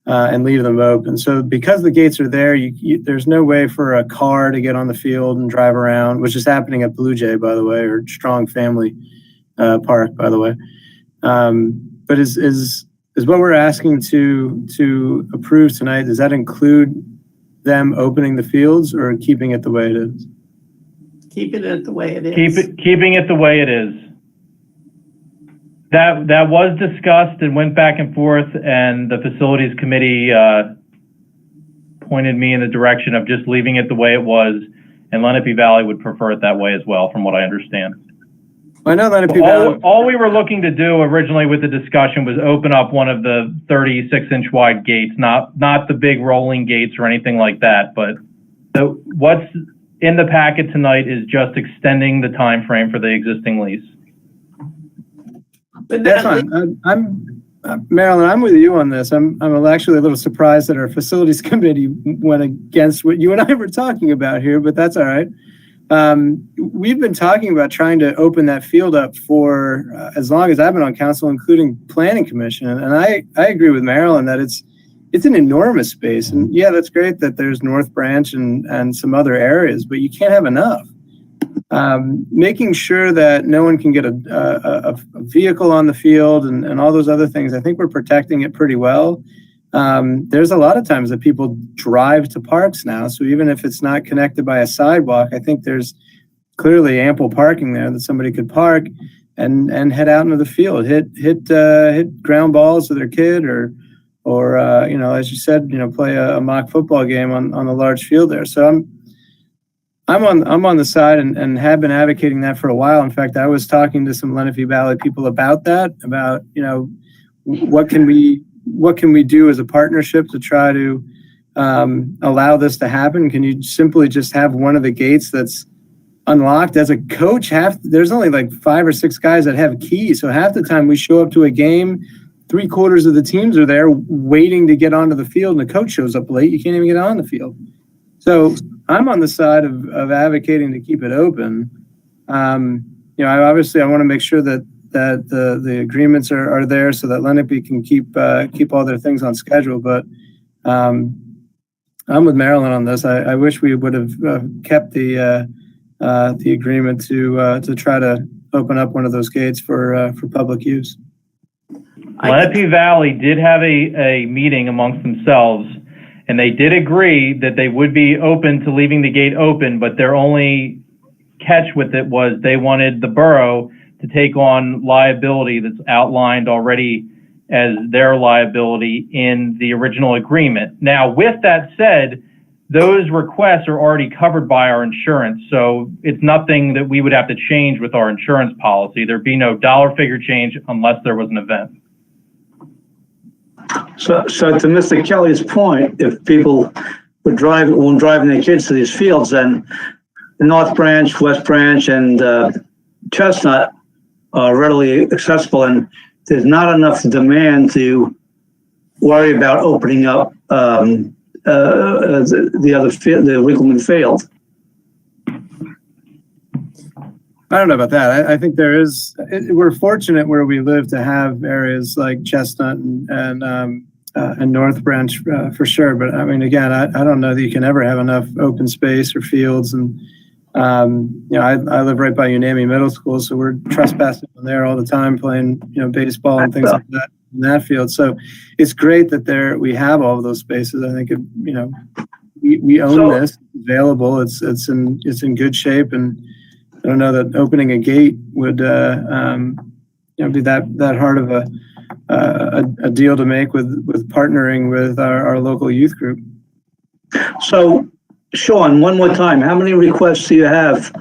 and leave them open. So because the gates are there, there's no way for a car to get on the field and drive around, which is happening at Blue Jay, by the way, or Strong Family Park, by the way. But is what we're asking to approve tonight, does that include them opening the fields or keeping it the way it is? keeping it the way it is. Keeping it the way it is. That was discussed and went back and forth, and the facilities committee pointed me in the direction of just leaving it the way it was, and Lenape Valley would prefer it that way as well, from what I understand. I know Lenape Valley. All we were looking to do originally with the discussion was open up one of the 36-inch wide gates, not the big rolling gates or anything like that. But what's in the packet tonight is just extending the time frame for the existing lease. But That's fine. I'm Marilyn, I'm with you on this. I'm actually a little surprised that our facilities committee went against what you and I were talking about here, but that's all right. We've been talking about trying to open that field up for as long as I've been on council, including planning commission. And I agree with Marilyn that it's an enormous space. And yeah, that's great that there's North Branch and some other areas, but you can't have enough. Making sure that no one can get a vehicle on the field and all those other things, I think we're protecting it pretty well. There's a lot of times that people drive to parks now. So even if it's not connected by a sidewalk, I think there's clearly ample parking there that somebody could park and head out into the field, hit ground balls with their kid or as you said, play a mock football game on a large field there. So I'm on the side and have been advocating that for a while. In fact, I was talking to some Lenape Valley people about that, about, what can we do as a partnership to try to allow this to happen? Can you simply just have one of the gates that's unlocked? As a coach, there's only like 5 or 6 guys that have keys. So half the time we show up to a game, 3/4 of the teams are there waiting to get onto the field, and the coach shows up late. You can't even get on the field. So I'm on the side of advocating to keep it open. I want to make sure that the agreements are there so that Lenape can keep all their things on schedule. But I'm with Marilyn on this. I wish we would have kept the agreement to try to open up one of those gates for public use. Lenape Valley did have a meeting amongst themselves, and they did agree that they would be open to leaving the gate open, but their only catch with it was they wanted the borough to take on liability that's outlined already as their liability in the original agreement. Now, with that said, those requests are already covered by our insurance, so it's nothing that we would have to change with our insurance policy. There'd be no dollar figure change unless there was an event. So to Mr. Kelly's point, if people were driving their kids to these fields, then North Branch, West Branch, and Chestnut are readily accessible, and there's not enough demand to worry about opening up the other field, the Winkleman Field. I don't know about that. I think we're fortunate where we live to have areas like Chestnut and North Branch for sure. But I mean, again, I don't know that you can ever have enough open space or fields. And, I live right by Unami Middle School, so we're trespassing on there all the time, playing, baseball and things like that in that field. So it's great that we have all of those spaces. I think, we own this, it's available. It's in good shape, and I don't know that opening a gate would, be that hard of a deal to make with partnering with our local youth group. So, Sean, one more time, how many requests do you have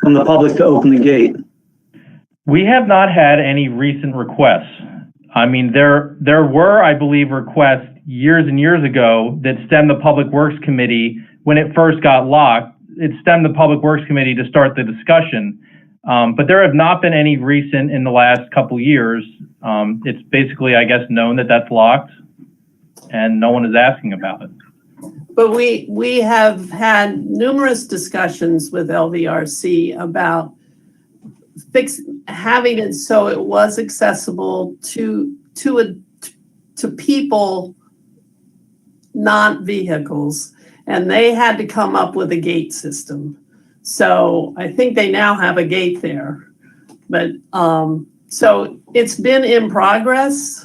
from the public to open the gate? We have not had any recent requests. I mean, there were, I believe, requests years and years ago that stemmed the Public Works Committee when it first got locked. It stemmed the Public Works Committee to start the discussion. But there have not been any recent in the last couple years. It's basically, I guess, known that that's locked, and no one is asking about it. But we have had numerous discussions with LVRC about having it so it was accessible to people, not vehicles. And they had to come up with a gate system. So I think they now have a gate there. But so it's been in progress.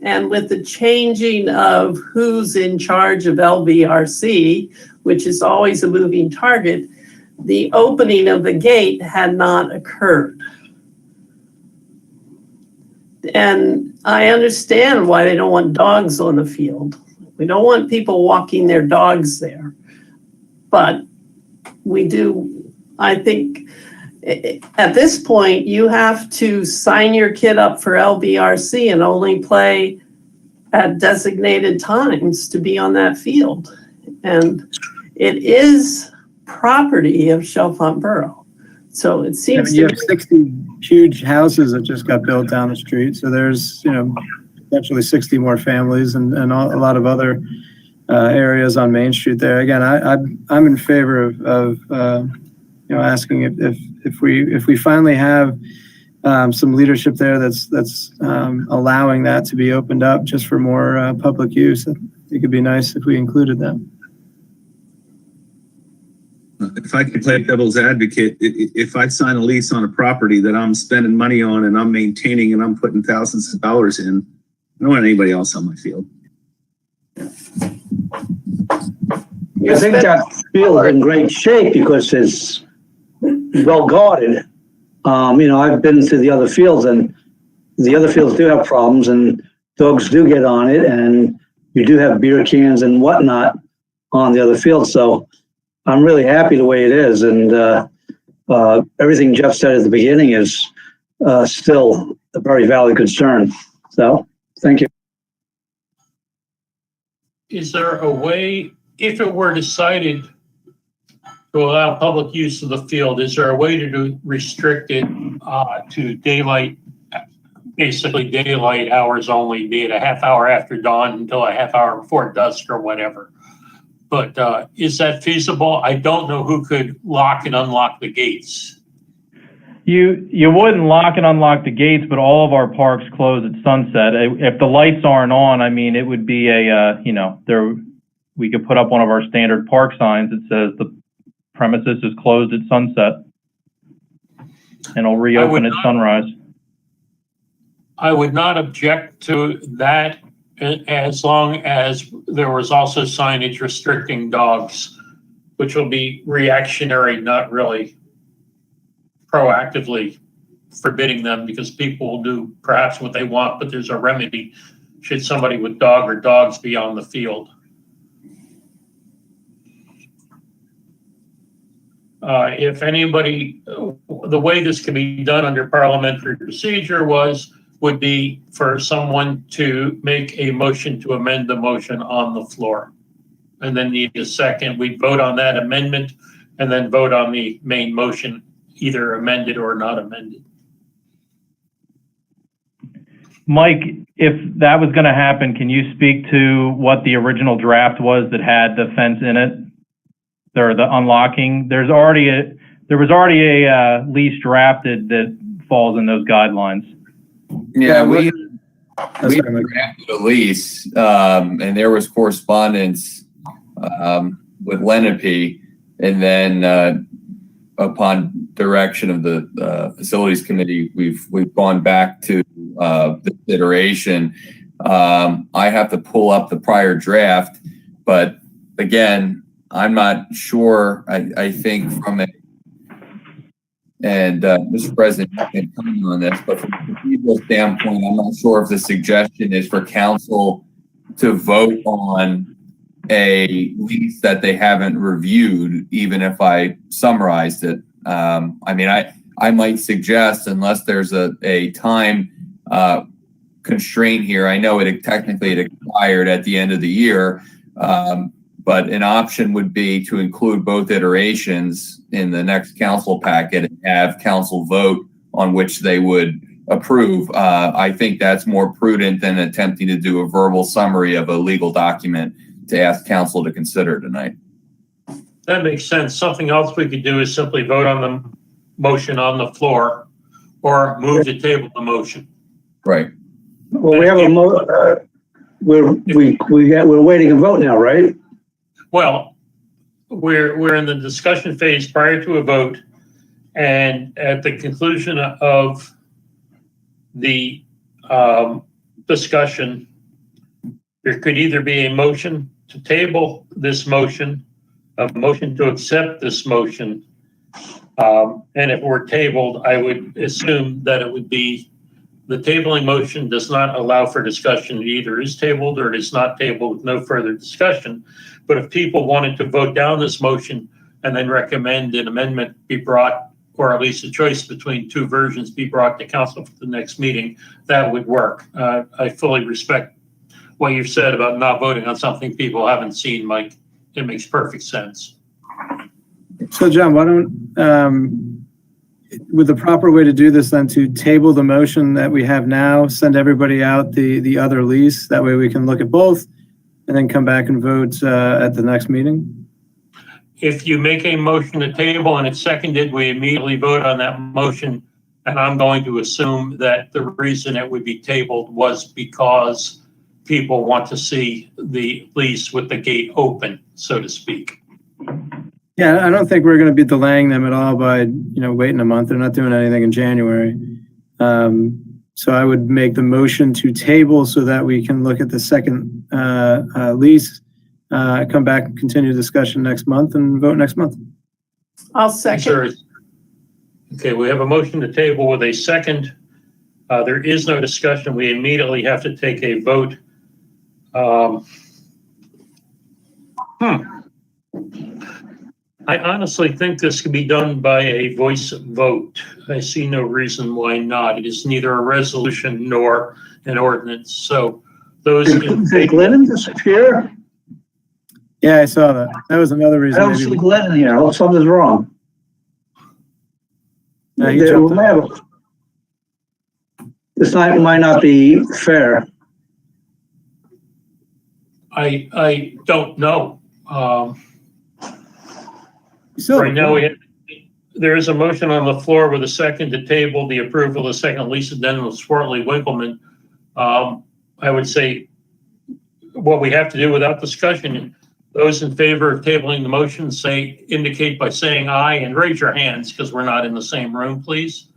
And with the changing of who's in charge of LVRC, which is always a moving target, the opening of the gate had not occurred. And I understand why they don't want dogs on the field. We don't want people walking their dogs there. But we do, I think, at this point, you have to sign your kid up for LBRC and only play at designated times to be on that field. And it is property of Chalfont Borough. So it seems you have 60 huge houses that just got built down the street. So there's, potentially 60 more families and a lot of other areas on Main Street there. Again, I'm in favor of asking if we finally have some leadership there that's allowing that to be opened up just for more public use. I think it'd be nice if we included them. If I could play devil's advocate, if I sign a lease on a property that I'm spending money on and I'm maintaining and I'm putting thousands of dollars in, I don't want anybody else on my field. I think that field is in great shape because it's well guarded. I've been to the other fields, and the other fields do have problems, and dogs do get on it, and you do have beer cans and whatnot on the other field. So I'm really happy the way it is. And everything Jeff said at the beginning is still a very valid concern. So thank you. Is there a way, if it were decided to allow public use of the field, is there a way to restrict it to daylight, basically daylight hours only, be it a half hour after dawn until a half hour before dusk or whatever? But is that feasible? I don't know who could lock and unlock the gates. You wouldn't lock and unlock the gates, but all of our parks close at sunset. If the lights aren't on, I mean, it would be we could put up one of our standard park signs that says the premises is closed at sunset, and it'll reopen at sunrise. I would not object to that as long as there was also signage restricting dogs, which will be reactionary, not really proactively forbidding them, because people will do perhaps what they want, but there's a remedy should somebody with dog or dogs be on the field. If anybody, the way this can be done under parliamentary procedure would be for someone to make a motion to amend the motion on the floor, and then need a second. We'd vote on that amendment and then vote on the main motion, either amended or not amended. Mike, if that was going to happen, can you speak to what the original draft was that had the fence in it, or the unlocking? There was already a lease drafted that falls in those guidelines. Yeah, we drafted a lease, and there was correspondence with Lenape, and then upon direction of the facilities committee, we've gone back to this iteration. I have to pull up the prior draft, but again, I'm not sure. I think from a, and Mr. President, you can comment on this, but from a procedural standpoint, I'm not sure if the suggestion is for council to vote on a lease that they haven't reviewed, even if I summarized it. I mean, I might suggest, unless there's a time constraint here, I know it expired at the end of the year, but an option would be to include both iterations in the next council packet and have council vote on which they would approve. I think that's more prudent than attempting to do a verbal summary of a legal document to ask council to consider tonight. That makes sense. Something else we could do is simply vote on the motion on the floor, or move to table the motion. Right. Well, we have we're waiting a vote now, right? Well, we're in the discussion phase prior to a vote, and at the conclusion of the discussion, there could either be a motion to table this motion, a motion to accept this motion, and if it were tabled, I would assume that it would be the tabling motion does not allow for discussion. It either is tabled or it is not tabled with no further discussion. But if people wanted to vote down this motion and then recommend an amendment be brought, or at least a choice between two versions be brought to council for the next meeting, that would work. I fully respect what you've said about not voting on something people haven't seen, Mike. It makes perfect sense. So John, why don't, with the proper way to do this then, to table the motion that we have now, send everybody out the other lease, that way we can look at both and then come back and vote at the next meeting? If you make a motion to table and it's seconded, we immediately vote on that motion. And I'm going to assume that the reason it would be tabled was because people want to see the lease with the gate open, so to speak. Yeah, I don't think we're going to be delaying them at all by, waiting a month. They're not doing anything in January. So I would make the motion to table so that we can look at the second lease, come back and continue discussion next month and vote next month. I'll second. Okay, we have a motion to table with a second. There is no discussion. We immediately have to take a vote. I honestly think this can be done by a voice vote. I see no reason why not. It is neither a resolution nor an ordinance. So those in Is Glenn here? Yeah, I saw that. That was another I reason. don't maybe see we- Glenn in here. Oh, something's wrong. No, he There jumped might have- This might not be fair. I don't know. So, Right now, there is a motion on the floor with a second to table the approval of the second lease addendum with Swartley Winkleman. I would say what we have to do without discussion, those in favor of tabling the motion indicate by saying aye and raise your hands because we're not in the same room, please.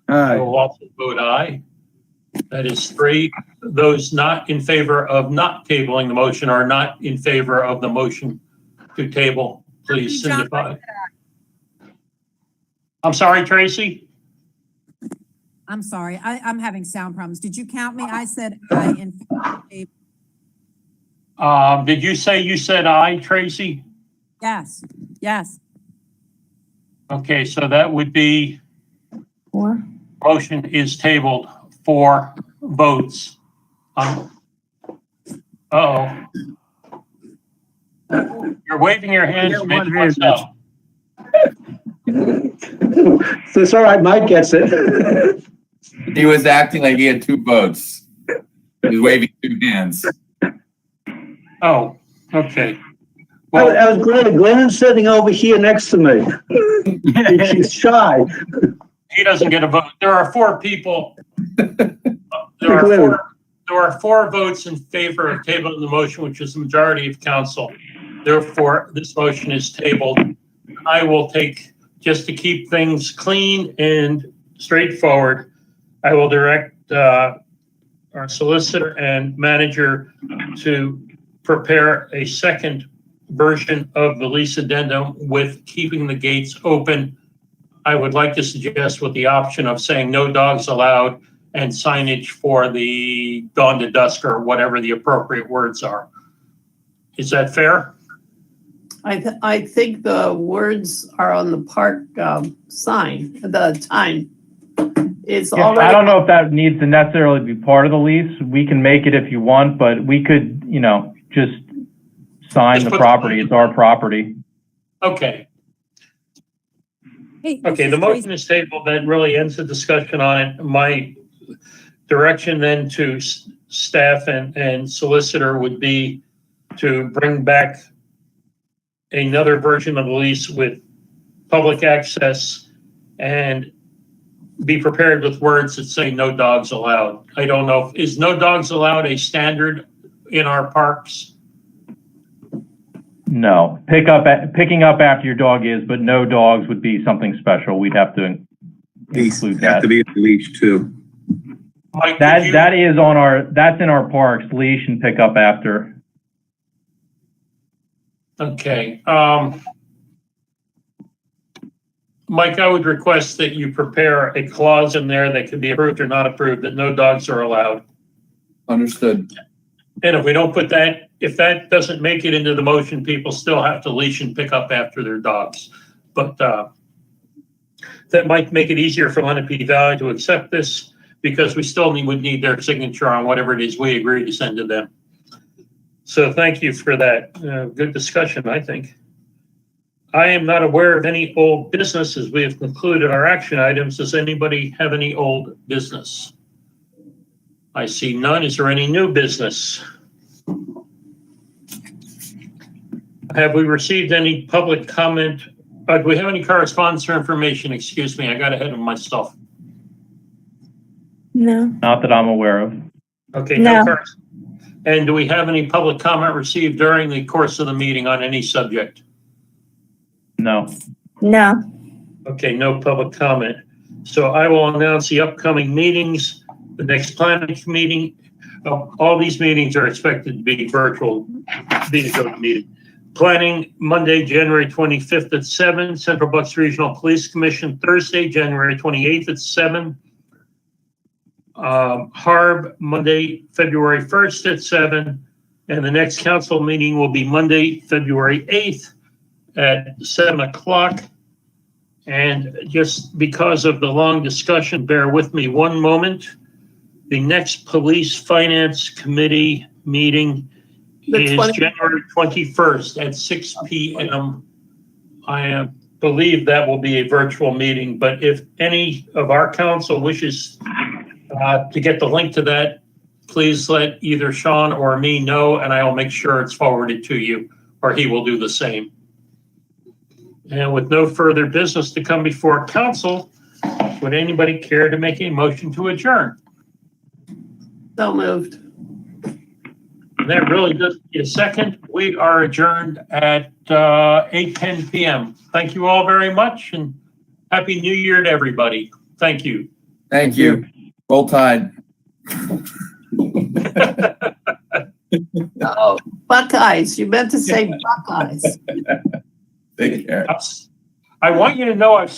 I Aye. will also vote aye. That is 3. Those not in favor of not tabling the motion are not in favor of the motion to table. Please signify. I'm sorry, Tracy. I'm sorry, I'm having sound problems. Did you count me? I said aye in favor. Did you said aye, Tracy? Yes, yes. Okay, so that would be 4. motion is tabled 4 votes. Uh-oh. You're waving your hands, Yeah, Mitch. one What's hand, up? So it's all right, Mike gets it. He was acting like he had 2 votes. He was waving 2 hands. Oh, okay. Well, I was glad Glenn's sitting over here next to me. She's shy. he doesn't get a vote. There are 4 people. There are 4 votes in favor of tabling the motion, which is the majority of council. Therefore, this motion is tabled. I will take, just to keep things clean and straightforward, I will direct our solicitor and manager to prepare a second version of the lease addendum with keeping the gates open. I would like to suggest with the option of saying no dogs allowed and signage for the dawn to dusk or whatever the appropriate words are. Is that fair? I think the words are on the park sign, the time. It's Yeah, already. I don't know if that needs to necessarily be part of the lease. We can make it if you want, but we could, just sign Just the put the- property. It's our property. Okay. Hey, Okay, this the is motion Tracy. is tabled. That really ends the discussion on it. My direction then to staff and solicitor would be to bring back another version of the lease with public access and be prepared with words that say no dogs allowed. I don't know, is no dogs allowed a standard in our parks? No, picking up after your dog is, but no dogs would be something special. We'd have to These include have that. to be on leash too. Mike, could That's you- in our parks, leash and pick up after. Okay, Mike, I would request that you prepare a clause in there that could be approved or not approved, that no dogs are allowed. Understood. And if we don't put that, if that doesn't make it into the motion, people still have to leash and pick up after their dogs. But that might make it easier for Lenape Valley to accept this because we still would need their signature on whatever it is we agree to send to them. So thank you for that. Good discussion, I think. I am not aware of any old business as we have concluded our action items. Does anybody have any old business? I see none. Is there any new business? Have we received any public comment? Do we have any correspondence or information? Excuse me, I got ahead of myself. No. Not that I'm aware of. Okay, No. And do we have any public comment received during the course of the meeting on any subject? No. No. Okay, no public comment. So I will announce the upcoming meetings. The next planning meeting, all these meetings are expected to be virtual, meeting. Planning, Monday, January 25th at 7, Central Bucks Regional Police Commission, Thursday, January 28th at 7. Harb, Monday, February 1st at 7. And the next council meeting will be Monday, February 8th at 7 o'clock. And just because of the long discussion, bear with me one moment. The next Police Finance Committee meeting is January 21st at 6 p.m. I believe that will be a virtual meeting, but if any of our council wishes to get the link to that, please let either Sean or me know, and I'll make sure it's forwarded to you, or he will do the same. And with no further business to come before council, would anybody care to make a motion to adjourn? So moved. That really doesn't need a second. We are adjourned at 8:10 p.m. Thank you all very much, and Happy New Year to everybody. Thank you. Thank you. Roll Tide. Oh, Buckeyes. You meant to say Buckeyes. Take care. I want you to know I've